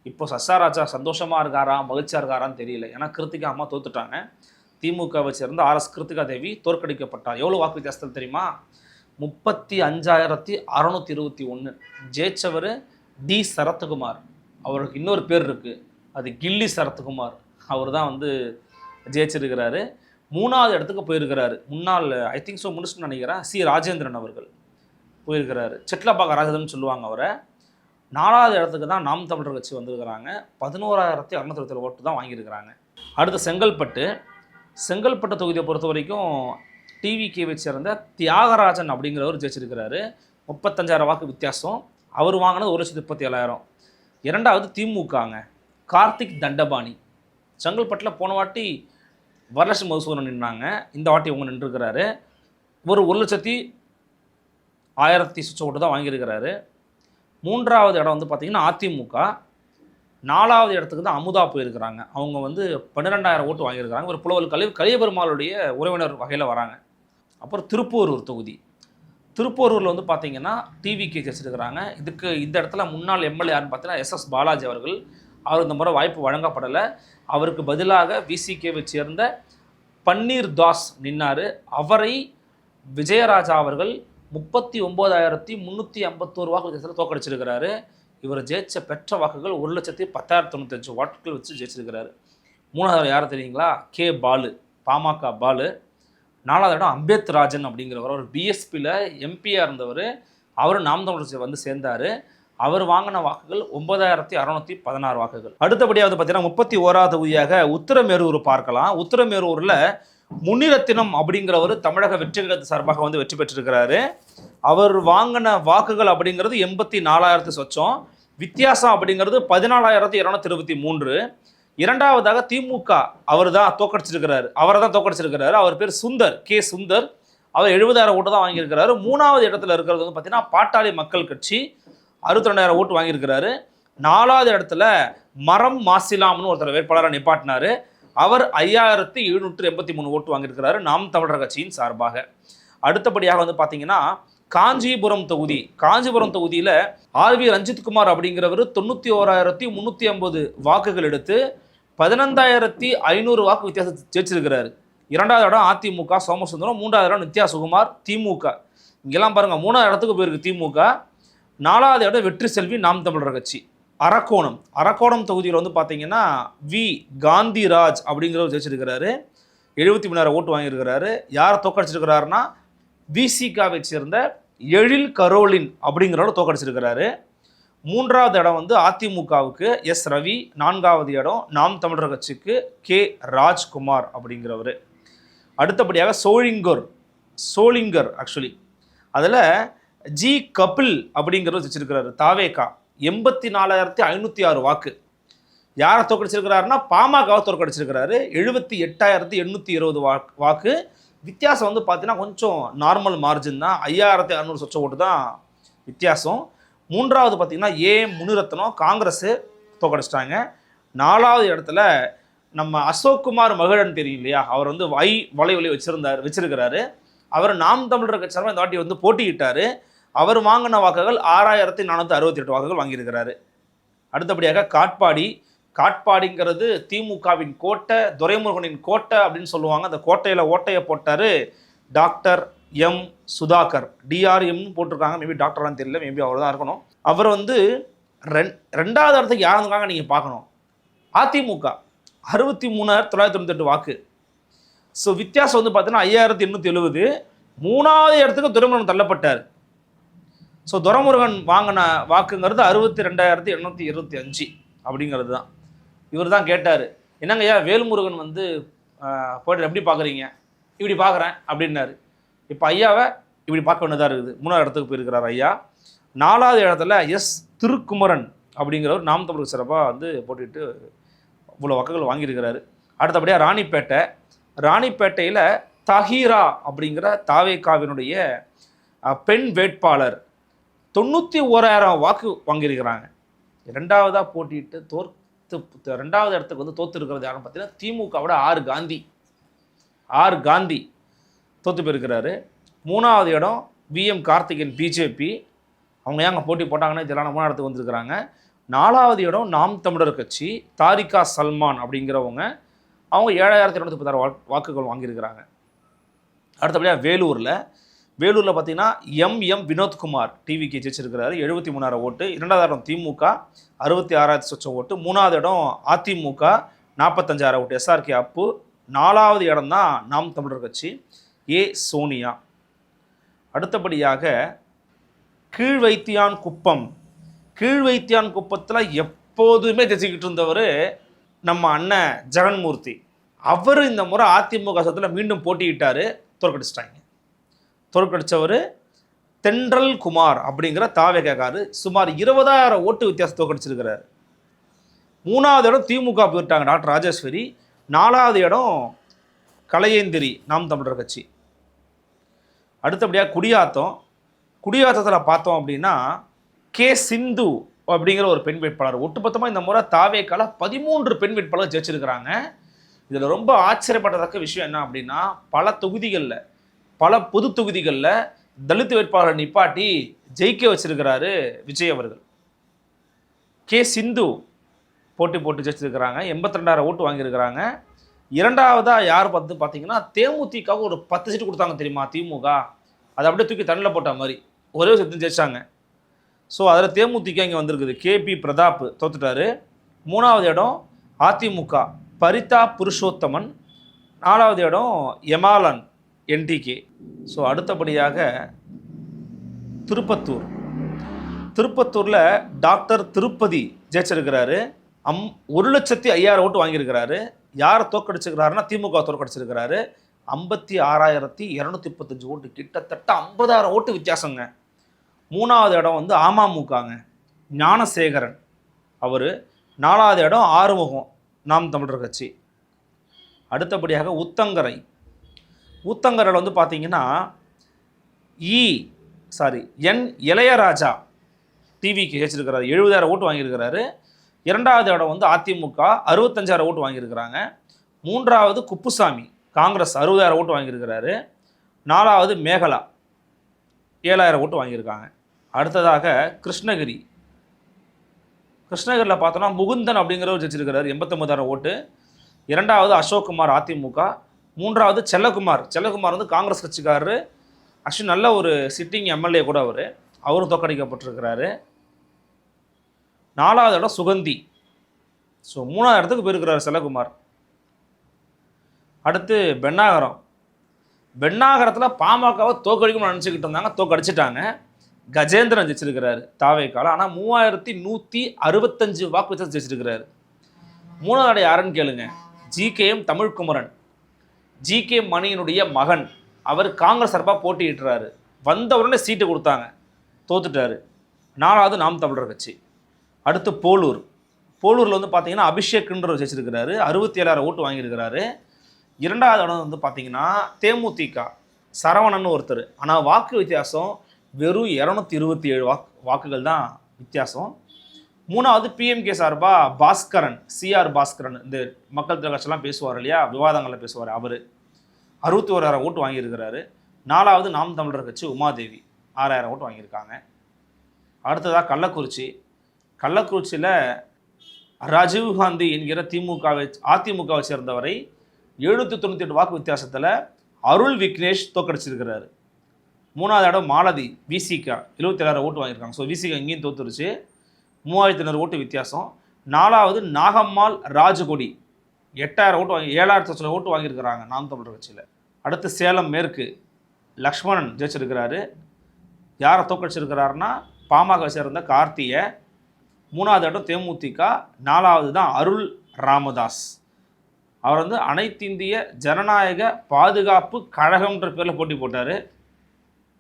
இப்போ எஸ்ஆர் ராஜா சந்தோஷமாக இருக்காரா மகிழ்ச்சியாக இருக்காரான்னு தெரியல. ஏன்னா கிருத்திகா அம்மா தோத்துட்டாங்க. திமுகவை சேர்ந்த RS கிருத்திகா தேவி தோற்கடிக்கப்பட்டார். எவ்வளோ வாக்கு வித்தியாசத்தில் தெரியுமா? 35,621. ஜெயிச்சவர் டி சரத்குமார். அவருக்கு இன்னொரு பேர் இருக்குது, அது கில்லி சரத்குமார். அவர் தான் வந்து ஜெயிச்சிருக்கிறாரு. 3வது இடத்துக்கு போயிருக்கிறாரு முன்னாள் ஐ திங்க் ஸோ முடிச்சுன்னு நினைக்கிறேன் சி ராஜேந்திரன் அவர்கள் போயிருக்கிறாரு. செட்லப்பாக்க ராஜேந்திரன் சொல்லுவாங்க அவரை. 4வது இடத்துக்கு தான் நாம் தமிழர் கட்சி வந்திருக்கிறாங்க. 11,227 ஓட்டு தான் வாங்கியிருக்கிறாங்க. அடுத்து செங்கல்பட்டு தொகுதியை பொறுத்த வரைக்கும் டிவிகேவை சேர்ந்த தியாகராஜன் அப்படிங்கிறவர் ஜெயிச்சிருக்கிறாரு. 35,000 வாக்கு வித்தியாசம். அவர் வாங்கினது 1,37,000. 2வது திமுகங்க கார்த்திக் தண்டபாணி. செங்கல்பட்டில் போன வாட்டி வரலட்சுமி மதுசூதனன் நின்னாங்க, இந்த வாட்டி அவங்க நின்றுருக்கிறாரு. ஒரு 1,01,000 ஓட்டு தான் வாங்கியிருக்கிறாரு. 3வது இடம் வந்து பார்த்திங்கன்னா அதிமுக. 4வது இடத்துக்கு தான் அமுதா போயிருக்கிறாங்க. அவங்க வந்து 12,000 ஓட்டு வாங்கியிருக்கிறாங்க. ஒரு புலவர் கலியபெருமாளுடைய உறவினர் வகையில் வராங்க. அப்புறம் திருப்போரூர் தொகுதி. திருப்போரூரில் வந்து பார்த்தீங்கன்னா டிவிக்கு ஜெயிச்சிருக்கிறாங்க. இந்த இடத்துல முன்னாள் எம்எல்ஏ யாருன்னு பார்த்தீங்கன்னா எஸ்எஸ் பாலாஜி அவர்கள். அவர் இந்த முறை வாய்ப்பு வழங்கப்படலை. அவருக்கு பதிலாக விசிகேவை சேர்ந்த பன்னீர் தாஸ் நின்னார். அவரை விஜயராஜா அவர்கள் 39,351 வாக்கு வித்தியாசத்தில் தோக்கடிச்சிருக்கிறாரு. இவர் பெற்ற வாக்குகள் 1,10,1095 வாக்குகள் வச்சு ஜெயிச்சிருக்கிறாரு. 3வது யார் தெரியுங்களா? கே பாலு, பாமக பாலு. 4வது இடம் அம்பேத் ராஜன் அப்படிங்கிறவர். அவர் பிஎஸ்பியில் எம்பியாக இருந்தவர். அவர் நாம் தமிழர் வந்து சேர்ந்தார். அவர் வாங்கின வாக்குகள் 9,616 வாக்குகள். அடுத்தபடியாக வந்து பார்த்தீங்கன்னா 31வது தொகுதியாக உத்திரமேரூர் பார்க்கலாம். உத்திரமேரூரில் முனிரத்தினம் அப்படிங்கிறவர் தமிழக வெற்றி கழகத்து சார்பாக வந்து வெற்றி பெற்றிருக்கிறாரு. அவர் வாங்கின வாக்குகள் அப்படிங்கிறது 84,000 சொச்சம். வித்தியாசம் அப்படிங்கிறது 14,223. இரண்டாவதாக திமுக அவரை தான் தோக்கடிச்சிருக்கிறாரு. அவர் பேர் சுந்தர், கே சுந்தர். அவர் 70,000 ஓட்டு தான் வாங்கியிருக்கிறாரு. 3வது இடத்துல இருக்கிறது வந்து பார்த்தீங்கன்னா பாட்டாளி மக்கள் கட்சி 62,000 ஓட்டு வாங்கியிருக்கிறாரு. 4வது இடத்துல மரம் மாசிலாம்னு ஒருத்தர் வேட்பாளராக நிப்பாட்டினார். அவர் 5,783 ஓட்டு வாங்கியிருக்கிறாரு நாம் தமிழர் கட்சியின் சார்பாக. அடுத்தபடியாக வந்து பார்த்தீங்கன்னா காஞ்சிபுரம் தொகுதியில் ஆர்வி ரஞ்சித்குமார் அப்படிங்கிறவர் 91,350 வாக்குகள் எடுத்து 15,500 வாக்கு வித்தியாசத்தை ஜெயிச்சிருக்கிறாரு. 2வது இடம் அதிமுக சோமசுந்தரம். 3வது இடம் நித்யா சுகுமார் திமுக. இங்கெல்லாம் பாருங்க 3வது இடத்துக்கு போயிருக்கு திமுக. 4வது இடம் வெற்றி செல்வி நாம் தமிழர் கட்சி. அரக்கோணம் தொகுதியில் வந்து பார்த்தீங்கன்னா வி காந்திராஜ் அப்படிங்கிறவர் ஜெயிச்சிருக்கிறாரு. 73,000 ஓட்டு வாங்கியிருக்கிறாரு. யாரை தோக்கடிச்சிருக்கிறாருன்னா விசிகாவை சேர்ந்த எழில் கரோலின் அப்படிங்கிறவரை தோக்கடிச்சிருக்கிறாரு. 3வது இடம் வந்து அதிமுகவுக்கு எஸ் ரவி. 4வது இடம் நாம் தமிழர் கட்சிக்கு கே ராஜ்குமார் அப்படிங்கிறவர். அடுத்தபடியாக சோளிங்கர் ஆக்சுவலி அதில் ஜி கபில் அப்படிங்கிறவர் வச்சிருக்கிறாரு. தாவேகா 84,506 வாக்கு. யாரை தோக்கடிச்சிருக்கிறாருன்னா பாமகவை தோற்கடிச்சிருக்கிறாரு. 78,820 வாக்கு. வித்தியாசம் வந்து பார்த்தீங்கன்னா கொஞ்சம் நார்மல் மார்ஜின் தான். 5,600 சொச்ச ஓட்டு தான் வித்தியாசம். 3வது பார்த்தீங்கன்னா முனிரத்னம் காங்கிரஸ் தோக்கடிச்சிட்டாங்க. 4வது இடத்துல நம்ம அசோக்குமார் மகிழன் தெரியும் இல்லையா? அவர் வந்து வலை வச்சிருக்கிறாரு. அவர் நாம் தமிழர் கட்சி இந்த வாட்டி வந்து போட்டியிட்டார். அவர் வாங்கின வாக்குகள் 6,468 வாக்குகள் வாங்கியிருக்கிறாரு. அடுத்தபடியாக காட்பாடிங்கிறது திமுகவின் கோட்டை, துரைமுருகனின் கோட்டை அப்படின்னு சொல்லுவாங்க. அந்த கோட்டையில் ஓட்டையை போட்டார் டாக்டர் எம் சுதாகர். டிஆர்எம்னு போட்டிருக்காங்க. மேபி டாக்டர்லாம் தெரியல, மேபி அவர் தான் இருக்கணும். அவர் வந்து 2வது இடத்துக்கு யார் இருக்காங்க நீங்கள் பார்க்கணும். அதிமுக 63,998 வாக்கு. ஸோ வித்தியாசம் வந்து பார்த்தீங்கன்னா 5,870. 3வது இடத்துக்கு துரைமுருகன் தள்ளப்பட்டார். ஸோ துரைமுருகன் வாங்கின வாக்குங்கிறது 62,825 அப்படிங்கிறது தான். இவர் தான் கேட்டார், என்னங்க ஐயா வேல்முருகன் வந்து போய்ட்டு எப்படி பார்க்குறீங்க? இப்படி பார்க்குறேன் அப்படின்னாரு. இப்போ ஐயாவை இப்படி பார்க்க வேண்டியதாக இருக்குது. 3வது இடத்துக்கு போயிருக்கிறார் ஐயா. 4வது இடத்துல எஸ் திருக்குமரன் அப்படிங்கிறவர் நாம் தமிழர் சிறப்பாக வந்து போட்டுட்டு இவ்வளோ வாக்குகள் வாங்கியிருக்கிறாரு. அடுத்தபடியாக ராணிப்பேட்டையில் தஹீரா அப்படிங்கிற தாவேகாவினுடைய பெண் வேட்பாளர் 91,000 வாக்கு வாங்கியிருக்கிறாங்க. 2வதாக போட்டிட்டு 2வது இடத்துக்கு வந்து தோற்று இருக்கிறது யாருன்னு பார்த்தீங்கன்னா திமுகவோட ஆர் காந்தி தோற்று போயிருக்கிறாரு. 3வது இடம் விஎம் கார்த்திகேயன் பிஜேபி. அவங்க ஏங்க போட்டி போட்டாங்கன்னா இதெல்லாம் 3வது இடத்துக்கு வந்திருக்கிறாங்க. 4வது இடம் நாம் தமிழர் கட்சி தாரிகா சல்மான் அப்படிங்கிறவங்க. அவங்க 7,216 வாக்குகள் வாங்கியிருக்கிறாங்க. அடுத்தபடியாக வேலூரில் பார்த்தீங்கன்னா எம் வினோத்குமார் டிவிக்கு ஜெயிச்சிருக்கிறாரு. 73,000 ஓட்டு. 2வது இடம் திமுக 66,000 சொச்சம் ஓட்டு. 3வது இடம் அதிமுக 45,000 ஓட்டு எஸ்ஆர்கே அப்பு. 4வது இடம் தான் நாம் தமிழர் கட்சி சோனியா. அடுத்தபடியாக கீழ்வைத்தியான் குப்பத்தில் எப்போதுமே ஜெயிச்சுக்கிட்டு இருந்தவர் நம்ம அண்ணன் ஜெகன்மூர்த்தி. அவர் இந்த முறை அதிமுக சத்தில் மீண்டும் போட்டியிட்டார். தோற்கடிச்சவர் தென்றல் குமார் அப்படிங்கிற தாவேகாரு. சுமார் 20,000 ஓட்டு வித்தியாசம் தோற்கடிச்சிருக்கிறார். 3வது இடம் திமுக போயிட்டாங்க டாக்டர் ராஜேஸ்வரி. 4வது இடம் கலையேந்திரி நாம் தமிழர் கட்சி. அடுத்தபடியாக குடியாத்தத்தில் பார்த்தோம் அப்படின்னா கே சிந்து அப்படிங்கிற ஒரு பெண் வேட்பாளர். ஒட்டுமொத்தமாக இந்த முறை தாவேக்கால 13 பெண் வேட்பாளர் ஜெயிச்சிருக்கிறாங்க. இதில் ரொம்ப ஆச்சரியப்படத்தக்க விஷயம் என்ன அப்படின்னா, பல தொகுதிகளில், பல பொது தொகுதிகளில் தலித் வேட்பாளரை நிப்பாட்டி ஜெயிக்க வச்சிருக்கிறாரு விஜய் அவர்கள். கே சிந்து போட்டி போட்டு ஜெயிச்சிருக்கிறாங்க, 82,000 ஓட்டு வாங்கியிருக்கிறாங்க. இரண்டாவதாக யார் பார்த்து பார்த்தீங்கன்னா, தேமுதிகவுக்கு ஒரு 10 சீட்டு கொடுத்தாங்க தெரியுமா திமுக, அதை அப்படியே தூக்கி தண்ணில் போட்ட மாதிரி ஒரே சீட்டு ஜெயிச்சாங்க. ஸோ அதில் தேமுதிக இங்கே வந்திருக்குது. கேபி பிரதாப் தோத்துட்டாரு. 3வது இடம் அதிமுக பரிதா புருஷோத்தமன். 4வது இடம் எமாலன் என்டிகே. ஸோ அடுத்தபடியாக திருப்பத்தூரில் டாக்டர் திருப்பதி ஜெயிச்சிருக்கிறாரு. 1,05,000 ஓட்டு வாங்கியிருக்கிறாரு. யார் தோற்கடிச்சிருக்கிறாருன்னா திமுக தோற்கடிச்சிருக்கிறாரு. 56,235 ஓட்டு, கிட்டத்தட்ட 50,000 ஓட்டு வித்தியாசங்க. 3வது இடம் வந்து அமமுகங்க, ஞானசேகரன் அவர். 4வது இடம் ஆறுமுகம், நாம் தமிழர் கட்சி. அடுத்தபடியாக ஊத்தங்கரையில் வந்து பார்த்தீங்கன்னா என் இளையராஜா டிவிக்கு ஜெயிச்சிருக்கிறாரு. 70,000 ஓட்டு வாங்கியிருக்கிறாரு. 2வது இடம் வந்து அதிமுக 65,000 ஓட்டு வாங்கியிருக்கிறாங்க. 3வது குப்புசாமி காங்கிரஸ் 60,000 ஓட்டு வாங்கியிருக்கிறாரு. 4வது மேகலா 7,000 ஓட்டு வாங்கியிருக்காங்க. அடுத்ததாக கிருஷ்ணகிரியில் பார்த்தோன்னா முகுந்தன் அப்படிங்கிறவர் ஜெயிச்சிருக்கிறார், 89,000 ஓட்டு. 2வது அசோக்குமார் அதிமுக. 3வது செல்லகுமார் வந்து காங்கிரஸ் கட்சிக்காரரு. ஆக்சுவலி நல்ல ஒரு சிட்டிங் எம்எல்ஏ கூட அவரும் தோற்கடிக்கப்பட்டிருக்கிறாரு. 4வது இடம் சுகந்தி. ஸோ 3வது இடத்துக்கு போயிருக்கிறார் செல்லகுமார். அடுத்து பெண்ணாகரத்தில் பாமகவை தோற்கடிக்கணும்னு நினச்சிக்கிட்டு இருந்தாங்க, தோற்கடிச்சிட்டாங்க. கஜேந்திரன் ஜெயிச்சிருக்கிறாரு தாவேக்கால. ஆனால் 3,165 வாக்கு வச்சு ஜெயிச்சிருக்கிறாரு. 3வது இடம் யாருன்னு கேளுங்க, ஜிகேஎம் தமிழ்குமரன், ஜிகே மணியினுடைய மகன். அவர் காங்கிரஸ் சார்பாக போட்டியிட்டுறாரு. வந்த உடனே சீட்டு கொடுத்தாங்க, தோத்துட்டாரு. 4வது நாம் தமிழர் கட்சி. அடுத்து போலூரில் வந்து பார்த்தீங்கன்னா அபிஷேக்ன்றவர் ஜெயிச்சிருக்கிறாரு, 67,000 ஓட்டு வாங்கியிருக்கிறாரு. 2வது இடம் வந்து பார்த்தீங்கன்னா தேமுதிக சரவணன் ஒருத்தர். ஆனால் வாக்கு வித்தியாசம் வெறும் 227 வாக்குகள் தான் வித்தியாசம். 3வது பிஎம்கே சார்பாக பாஸ்கரன், சிஆர் பாஸ்கரன், இந்த மக்கள் திட்ட கட்சியெல்லாம் பேசுவார் இல்லையா, விவாதங்களில் பேசுவார், அவர் 61,000 ஓட்டு வாங்கியிருக்கிறாரு. 4வது நாம் தமிழர் கட்சி உமாதேவி 6,000 ஓட்டு வாங்கியிருக்காங்க. அடுத்ததாக கள்ளக்குறிச்சியில் ராஜீவ்காந்தி என்கிற அதிமுகவை சேர்ந்தவரை 798 வாக்கு வித்தியாசத்தில் அருள் விக்னேஷ் தோற்கடிச்சிருக்கிறாரு. 3வது இடம் மாலதி விசிக 77,000 ஓட்டு வாங்கியிருக்காங்க. ஸோ விசிக இங்கேயும் தோத்துருச்சு, 3,500 ஓட்டு வித்தியாசம். 4வது நாகம்மாள் ராஜகொடி 8,000 ஓட்டு 7,000 ஓட்டு வாங்கியிருக்கிறாங்க நாம் தமிழர் கட்சியில். அடுத்து சேலம் மேற்கு லக்ஷ்மணன் ஜெயிச்சிருக்கிறாரு. யாரை தோற்கடிச்சிருக்கிறாருன்னா பாமக சேர்ந்த கார்த்தியை. 3வது இடம் தேமுதிக. 4வது தான் அருள் ராமதாஸ். அவர் வந்து அனைத்திந்திய ஜனநாயக பாதுகாப்பு கழகம்ன்ற பேரில் போட்டி போட்டார்,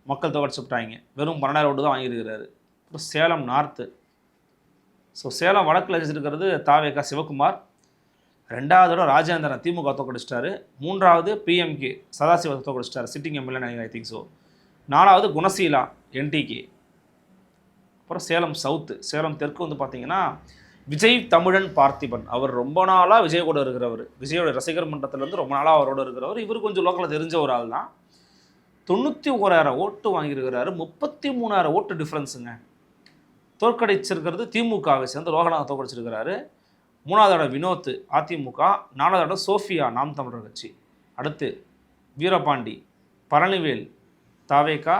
மக்கள் தோற்கடிச்சுட்டாங்க. வெறும் 12,000 ஓட்டு தான் வாங்கியிருக்கிறாரு. அப்புறம் சேலம் நார்த்து. ஸோ சேலம் வடக்கில் ஜெயிச்சிருக்கிறது தாவேகா சிவகுமார். 2வது இடம் ராஜேந்திரன் திமுக தோற்கடிச்சிட்டாரு. 3வது பிஎம்கே சதாசிவத்தை தோற்கடிச்சிட்டாரு, sitting MLA I think so. 4வது குணசீலா என்டிகே. அப்புறம் சேலம் தெற்கு வந்து பார்த்தீங்கன்னா விஜய் தமிழன் பார்த்திபன். அவர் ரொம்ப நாளாக விஜய் கூட இருக்கிறவர், விஜயோட ரசிகர் மன்றத்திலேருந்து ரொம்ப நாளாக அவரோட இருக்கிறவர். இவர் கொஞ்சம் லோக்கலில் தெரிஞ்ச ஒரு ஆள் தான். 91,000 ஓட்டு வாங்கியிருக்கிறாரு. 33,000 ஓட்டு டிஃப்ரென்ஸுங்க. தோற்கடிச்சிருக்கிறது திமுகவை சேர்ந்து ரோகநாத் தோற்கடிச்சிருக்கிறாரு. 3வது இடம் வினோத் அதிமுக. 4வது இடம் சோஃபியா நாம் தமிழர் கட்சி. அடுத்து வீரபாண்டி பழனிவேல் தாவேகா.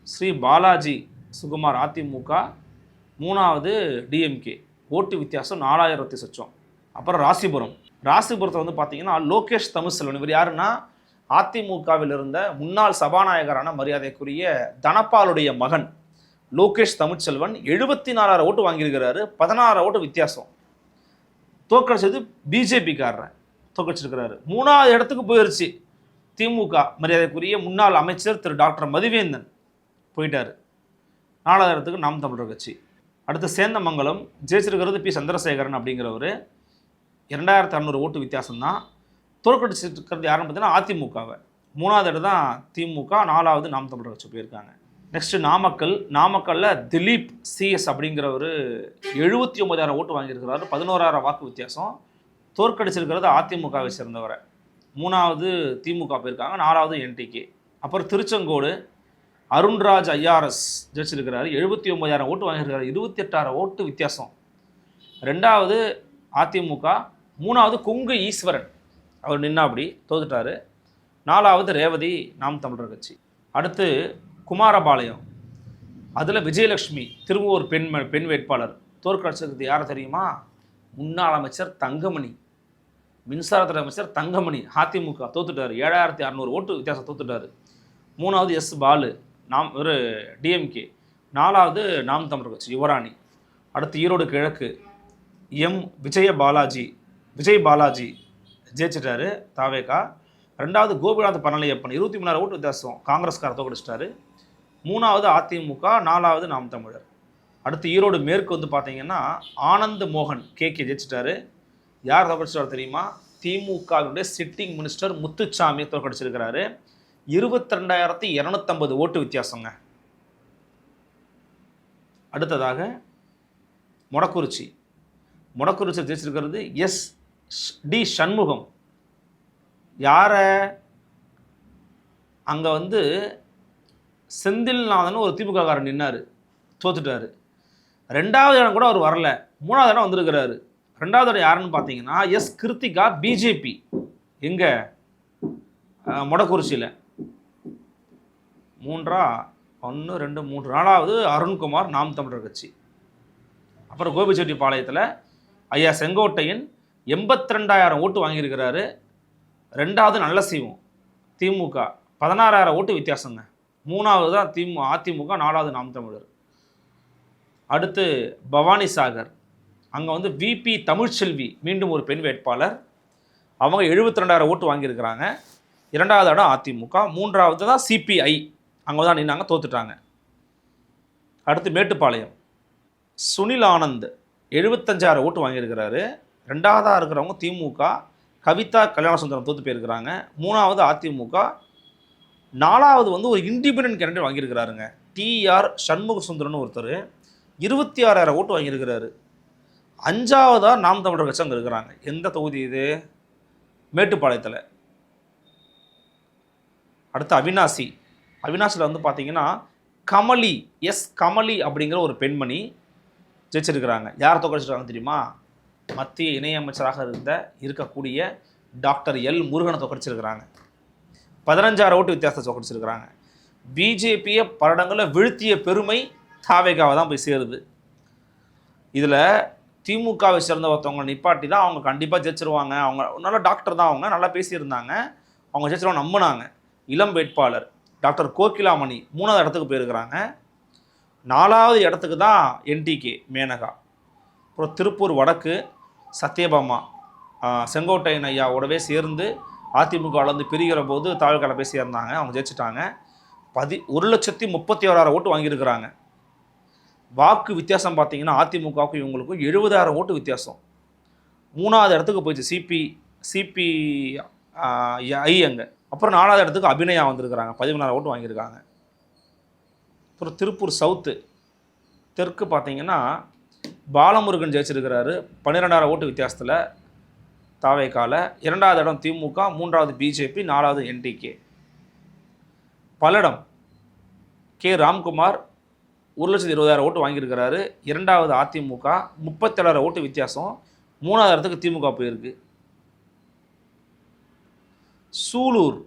ஸ்ரீ பாலாஜி சுகுமார் அதிமுக. 3வது டிஎம்கே. ஓட்டு வித்தியாசம் 4,000 சொச்சம். அப்புறம் ராசிபுரத்தை வந்து பார்த்தீங்கன்னா லோகேஷ் தமிழ்செல்வன். இவர் யாருன்னா அதிமுகவில் இருந்த முன்னாள் சபாநாயகரான மரியாதைக்குரிய தனபாலுடைய மகன் லோகேஷ் தமிழ்செல்வன். 74,000 ஓட்டு வாங்கியிருக்கிறாரு, 16,000 ஓட்டு வித்தியாசம். தோற்கடிச்சது பிஜேபிக்காரன் தோற்கடிச்சிருக்கிறாரு. 3வது இடத்துக்கு போயிடுச்சு திமுக மரியாதைக்குரிய முன்னாள் அமைச்சர் திரு டாக்டர் மதிவேந்தன் போயிட்டார். 4வது இடத்துக்கு நாம் தமிழர் கட்சி. அடுத்து சேந்தமங்கலம் ஜெயிச்சிருக்கிறது பி சந்திரசேகரன் அப்படிங்கிறவர். 2,600 ஓட்டு வித்தியாசம்தான். தோற்கடிச்சிருக்கிறது யாருன்னு பார்த்தீங்கன்னா அதிமுகவை. 3வது இடம் தான் திமுக. 4வது நாம் தமிழர் கட்சி போயிருக்காங்க. நெக்ஸ்ட் நாமக்கல்ல திலீப் சிஎஸ் அப்படிங்கிறவர் 79,000 ஓட்டு வாங்கியிருக்கிறாரு, 11,000 வாக்கு வித்தியாசம். தோற்கடிச்சிருக்கிறது அதிமுகவை சேர்ந்தவரை. 3வது திமுக போயிருக்காங்க, 4வது என்டிகே. அப்புறம் திருச்செங்கோடு அருண்ராஜ் ஐஆர்எஸ் ஜெயிச்சிருக்கிறாரு, 79,000 ஓட்டு வாங்கியிருக்காரு, 28,000 ஓட்டு வித்தியாசம். 2வது அதிமுக. 3வது கொங்கு ஈஸ்வரன், அவர் நின்னா அப்படி தோத்துட்டாரு. 4வது ரேவதி நாம் தமிழர் கட்சி. அடுத்து குமாரபாளையம், அதில் விஜயலட்சுமி திருவூர் பெண் வேட்பாளர். தோற்கடிச்சிருக்கிறது யாரை தெரியுமா? முன்னாள் அமைச்சர் தங்கமணி, மின்சாரத்துறை அமைச்சர் தங்கமணி. அதிமுக தோத்துட்டார், 7,600 ஓட்டு வித்தியாசம் தோத்துட்டார். 3வது எஸ் பாலு, ஒரு டிஎம்கே. 4வது நாம் தமிழர் கட்சி யுவராணி. அடுத்து ஈரோடு கிழக்கு விஜய் பாலாஜி ஜெயிச்சிட்டாரு தாவேகா. 2வது கோபிநாத் பனலையப்பன், 23,000 ஓட்டு வித்தியாசம் காங்கிரஸ்கார தோக்கடிச்சிட்டாரு. 3வது அதிமுக, 4வது நாம் தமிழர். அடுத்து ஈரோடு மேற்கு வந்து பார்த்தீங்கன்னா ஆனந்த் மோகன் கே ஜெயிச்சிட்டாரு. யார் தோக்கடிச்சிட்டார் தெரியுமா? திமுகவுடைய சிட்டிங் மினிஸ்டர் முத்துச்சாமி தோற்கடிச்சிருக்கிறாரு, 22,250 ஓட்டு வித்தியாசங்க. அடுத்ததாக மொடக்குறிச்சி ஜெயிச்சிருக்கிறது டி சண்முகம். யாரை? அங்கே வந்து செந்தில்நாதன் ஒரு திமுககாரன் நின்னார், தோத்துட்டார். 2வது இடம் கூட அவர் வரல, 3வது இடம் வந்திருக்கிறாரு. 2வது இடம் யாருன்னு பார்த்தீங்கன்னா கிருத்திகா பிஜேபி. எங்கே? மொடக்குறிச்சியில். 1 2 3 4வது அருண்குமார் நாம் தமிழர் கட்சி. அப்புறம் கோபிச்செட்டிப்பாளையத்தில் ஐயா செங்கோட்டையன் 82,000 ஓட்டு வாங்கியிருக்கிறாரு. 2வது நல்ல செய்வோம் திமுக, 16,000 ஓட்டு வித்தியாசங்க. 3வது தான் அதிமுக, 4வது நாம் தமிழர். அடுத்து பவானி சாகர், அங்கே வந்து விபி தமிழ்ச்செல்வி மீண்டும் ஒரு பெண் வேட்பாளர். அவங்க 72,000 ஓட்டு வாங்கியிருக்கிறாங்க. 2வது இடம் அதிமுக. 3வது தான் சிபிஐ, அங்கே தான் நின்னாங்க, தோத்துட்டாங்க. அடுத்து மேட்டுப்பாளையம் சுனில் ஆனந்த் 75,000 ஓட்டு வாங்கியிருக்கிறாரு. 2வதாக இருக்கிறவங்க திமுக, கவிதா கல்யாணசுந்தரம் தோற்று போயிருக்கிறாங்க. 3வது அதிமுக. 4வது வந்து ஒரு இண்டிபெண்டன்ட் கேண்டிடேட் வாங்கியிருக்கிறாருங்க, டிஆர் சண்முக சுந்தரன் ஒருத்தர், 26,000 ஓட்டு வாங்கியிருக்கிறாரு. 5வதாக நாம் தமிழர் கட்சி அங்கே இருக்கிறாங்க. எந்த தொகுதி இது? மேட்டுப்பாளையத்தில். அடுத்து அவினாசியில் வந்து பார்த்தீங்கன்னா கமலி அப்படிங்கிற ஒரு பெண்மணி ஜெயிச்சிருக்கிறாங்க. யார் தோக்கடிச்சிருக்காங்க தெரியுமா? மத்திய இணையமைச்சராக இருக்கக்கூடிய டாக்டர் எல் முருகனை தோக்கடிச்சிருக்கிறாங்க. 15,000 ஓட்டு வித்தியாசத்தை தோக்கடிச்சிருக்கிறாங்க. பிஜேபியை பலடங்களில் வீழ்த்திய பெருமை தாவேகாவை தான் போய் சேருது. இதில் திமுகவை சேர்ந்த ஒருத்தவங்க நிப்பாட்டி தான் அவங்க கண்டிப்பாக ஜெயிச்சிருவாங்க, அவங்க நல்ல டாக்டர் தான், அவங்க நல்லா பேசியிருந்தாங்க, அவங்க ஜெயிச்சிருவாங்க நம்பினாங்க. இளம் வேட்பாளர் டாக்டர் கோகிலாமணி 3வது இடத்துக்கு போயிருக்கிறாங்க. 4வது இடத்துக்கு தான் என்டிகே மேனகா. அப்புறம் திருப்பூர் வடக்கு சத்யபாமா செங்கோட்டையன் ஐயாவோடவே சேர்ந்து அதிமுகவிலேருந்து பிரிகிற போது தாழ்கால போய் சேர்ந்தாங்க, அவங்க ஜெயிச்சிட்டாங்க. 1,31,000 ஓட்டு வாங்கியிருக்கிறாங்க. வாக்கு வித்தியாசம் பார்த்தீங்கன்னா அதிமுகவுக்கும் இவங்களுக்கும் 70,000 ஓட்டு வித்தியாசம். 3வது இடத்துக்கு போயிடுச்சு சிபிஐ அங்கே. அப்புறம் 4வது இடத்துக்கு அபிநயா வந்திருக்கிறாங்க, 14,000 ஓட்டு வாங்கியிருக்காங்க. அப்புறம் திருப்பூர் சவுத்து தெற்கு பார்த்தீங்கன்னா பாலமுருகன் ஜெயிச்சிருக்கிறாரு, 12,000 ஓட்டு வித்தியாசத்தில் தாவேகால. 2வது இடம் திமுக, 3வது பிஜேபி, 4வது என்டிகே. பல்லடம் கே ராம்குமார் 1,20,000 ஓட்டு வாங்கியிருக்கிறாரு. 2வது அதிமுக, 37,000 ஓட்டு வித்தியாசம். 3வது இடத்துக்கு திமுக போயிருக்கு. சூலூர்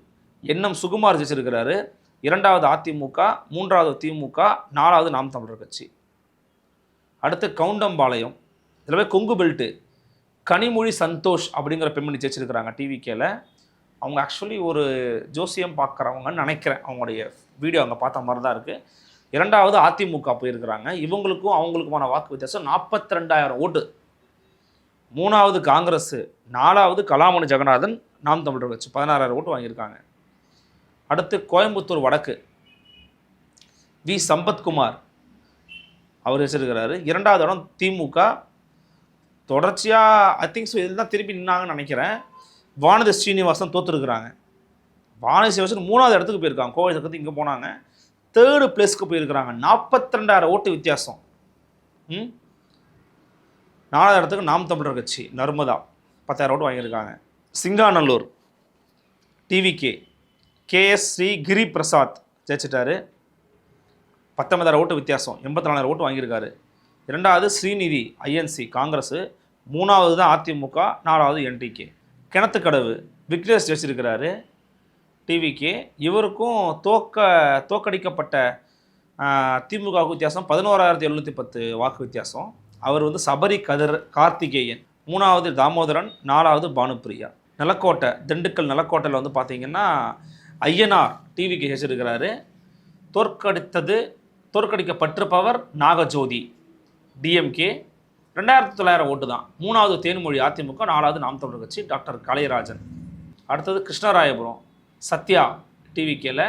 என்எம் சுகுமார் ஜெயிச்சிருக்கிறாரு. 2வது அதிமுக, 3வது திமுக, 4வது நாம் தமிழர் கட்சி. அடுத்து கவுண்டம்பாளையம், இதில் போய் கொங்கு பெல்ட்டு கனிமொழி சந்தோஷ் அப்படிங்கிற பெண்மணி ஜெயிச்சிருக்கிறாங்க டிவிகேல. அவங்க ஆக்சுவலி ஒரு ஜோசியம் பார்க்குறவங்கன்னு நினைக்கிறேன், அவங்களுடைய வீடியோ அங்கே பார்த்த மாதிரி தான் இருக்குது. 2வது அதிமுக போயிருக்கிறாங்க. இவங்களுக்கும் அவங்களுக்குமான வாக்கு வித்தியாசம் 42,000 ஓட்டு. 3வது காங்கிரஸ், 4வது கலாமணி ஜெகநாதன் நாம் தமிழர் கட்சி 16,000 ஓட்டு வாங்கியிருக்காங்க. அடுத்து கோயம்புத்தூர் வடக்கு வி சம்பத்குமார் அவர் வச்சிருக்கிறாரு. 2வது இடம் திமுக. தொடர்ச்சியாக ஐ திங்க் ஸோ இதில் தான் திருப்பி நின்னாங்கன்னு நினைக்கிறேன். வானதி ஸ்ரீனிவாசன் தோற்றுருக்குறாங்க. வானதி ஸ்ரீனிவாசன் 3வது இடத்துக்கு போயிருக்காங்க, கோவை பக்கத்து இங்கே போனாங்க. தேர்டு பிளேஸ்க்கு போயிருக்கிறாங்க. 42,000 ஓட்டு வித்தியாசம். 4வது இடத்துக்கு நாம் தமிழர் கட்சி நர்மதா 10,000 ஓட்டு வாங்கியிருக்காங்க. சிங்காநல்லூர் டிவிகே கேஎஸ் ஸ்ரீ கிரி பிரசாத் ஜெயிச்சிட்டாரு. 19,000 ஓட்டு வித்தியாசம், 84,000 ஓட்டு வாங்கியிருக்காரு. 2வது ஸ்ரீநிதி ஐஎன்சி காங்கிரஸ், 3வது தான் அதிமுக, 4வது என்டிகே. கிணத்துக்கடவு விக்னேஷ் ஜெயிச்சிருக்கிறாரு டிவிகே. இவருக்கும் தோக்கடிக்கப்பட்ட திமுகவுக்கு வித்தியாசம் 11,710 வாக்கு வித்தியாசம். அவர் வந்து சபரி கார்த்திகேயன், 3வது தாமோதரன், 4வது பானுப்பிரியா. நிலக்கோட்டை திண்டுக்கல் நிலக்கோட்டையில் வந்து பார்த்தீங்கன்னா ஐயனார் டிவிக்கு ஜெயிச்சிருக்கிறாரு. தோற்கடிக்கப்பட்டிருப்பவர் நாகஜோதி டிஎம்கே, 2,900 ஓட்டு தான். 3வது தேன்மொழி அதிமுக, 4வது நாம் தமிழர் கட்சி டாக்டர் கலைராஜன். அடுத்தது கிருஷ்ணராயபுரம் சத்யா டிவிகேல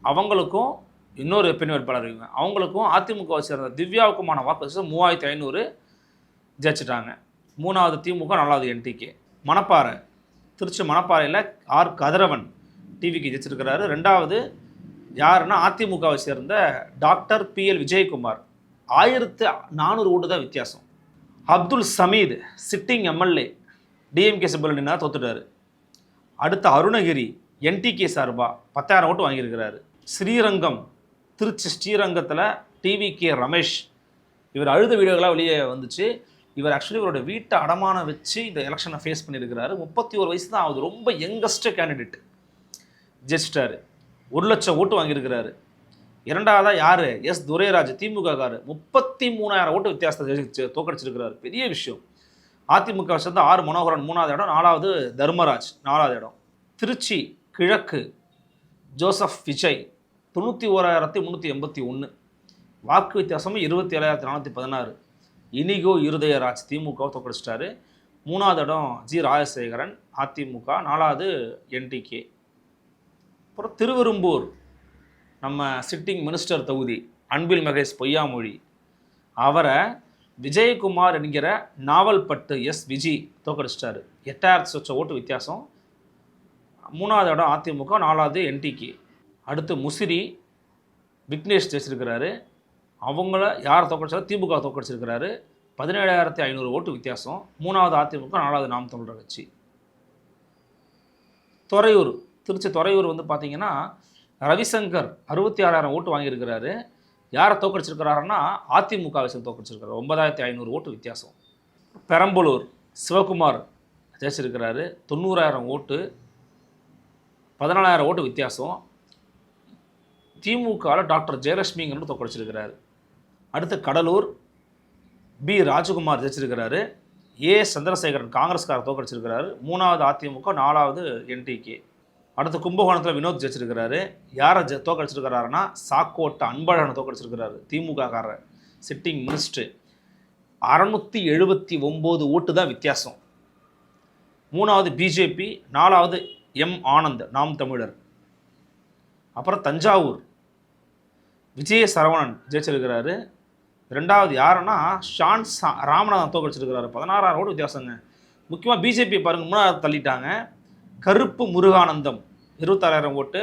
அவங்களுக்கும் இன்னொரு பெண் வேட்பாளர் இருக்குங்க. அவங்களுக்கும் அதிமுகவை சேர்ந்த திவ்யாவுக்குமான வாக்கு 3,500 ஜெயிச்சிட்டாங்க. 3வது திமுக, 4வது என்டிகே. மணப்பாறை திருச்சி மணப்பாறையில் ஆர் கதிரவன் டிவிக்கு ஜெயிச்சிருக்கிறாரு. 2வது யாருன்னா அதிமுகவை சேர்ந்த டாக்டர் PL விஜயகுமார், 1,400 ஓட்டு தான் வித்தியாசம். Abdul Sameeth sitting MLA DMK simple நின்னா தோத்துட்டாரு. அடுத்த அருணகிரி என்டிகே சார்பா 10,000 ஓட்டு வாங்கியிருக்கிறாரு. ஸ்ரீரங்கம் திருச்சி ஸ்ரீரங்கத்தில் டிவிகே ரமேஷ், இவர் அழுத வீடியோகளாக வெளியே வந்துச்சு. இவர் ஆக்சுவலி இவரோட வீட்டை அடமானம் வச்சு இந்த எலெக்ஷனை ஃபேஸ் பண்ணியிருக்கிறாரு. 31 வயசு தான் ஆகுது. ரொம்ப யங்கஸ்ட் கேண்டிடேட் ஜெயிச்சிட்டாரு. 1,00,000 ஓட்டு வாங்கியிருக்கிறாரு. 2வதா யார்? எஸ் துரைராஜ் திமுக காரு, 33,000 ஓட்டு வித்தியாசத்தை தோக்கடிச்சிருக்கிறாரு. பெரிய விஷயம். அதிமுக சேர்ந்த ஆர் மனோகரன் 3வது இடம், 4வது தர்மராஜ் 4வது இடம். திருச்சி கிழக்கு ஜோசப் விஜய் 91,381 வாக்கு வித்தியாசமும் 27,416. இனிகோ இருதயராஜ் திமுகவை தோக்கடிச்சிட்டாரு. 3வது இடம் ஜி ராஜசேகரன் அதிமுக, 4வது என்டிகே. அப்புறம் திருவெரும்பூர் நம்ம சிட்டிங் மினிஸ்டர் தொகுதி அன்பில் மகேஷ் பொய்யாமொழி, அவரை விஜயகுமார் என்கிற நாவல்பட்டு எஸ் விஜி தோக்கடிச்சிட்டாரு. 8,000 ஓட்டு வித்தியாசம். 3வது இடம் அதிமுக, 4வது என்டிகே. அடுத்து முசிறி விக்னேஷ் ஜெயிச்சிருக்கிறாரு. அவங்கள யார் தோக்கடிச்சாலும் திமுக தோக்கடிச்சிருக்கிறாரு. 17,500 ஓட்டு வித்தியாசம். 3வது அதிமுக, 4வது நாம் தமிழர் கட்சி. துறையூர் திருச்சி துறையூர் வந்து பார்த்தீங்கன்னா ரவிசங்கர் 66,000 ஓட்டு வாங்கியிருக்கிறாரு. யாரை தோக்கடிச்சிருக்கிறாருன்னா அதிமுகவை சேர்ந்து தோக்கடிச்சிருக்காரு. 9,500 ஓட்டு வித்தியாசம். பெரம்பலூர் சிவகுமார் ஜெயிச்சிருக்கிறாரு. 90,000 ஓட்டு, 14,000 ஓட்டு வித்தியாசம். திமுகவில் டாக்டர் ஜெயலட்சுமிங்கிறது தோக்கடிச்சிருக்கிறாரு. அடுத்து கடலூர் பி ராஜகுமார் ஜெயிச்சிருக்கிறாரு. சந்திரசேகரன் காங்கிரஸ்காரர் தோக்கடிச்சிருக்கிறாரு. 3வது அதிமுக, 4வது என்டிகே. அடுத்து கும்பகோணத்தில் வினோத் ஜெயிச்சிருக்கிறாரு. யாரை தோக்கடிச்சிருக்கிறாருன்னா சாக்கோட்டை அன்பழகனை தோக்கடிச்சிருக்கிறாரு. திமுக காரர் சிட்டிங் மினிஸ்டர். 679 ஓட்டு தான் வித்தியாசம். 3வது பிஜேபி, 4வது ஆனந்த் நாம் தமிழர். அப்புறம் தஞ்சாவூர் விஜய சரவணன் ஜெயிச்சிருக்கிறாரு. 2வது யாருன்னா ராமநாதன் தோக்கடிச்சிருக்கிறாரு. 16,000 ஓட்டு வித்தியாசங்க. முக்கியமாக பிஜேபி பாருங்கள் 3வது தள்ளிட்டாங்க. கருப்பு முருகானந்தம் 26,000 ஓட்டு.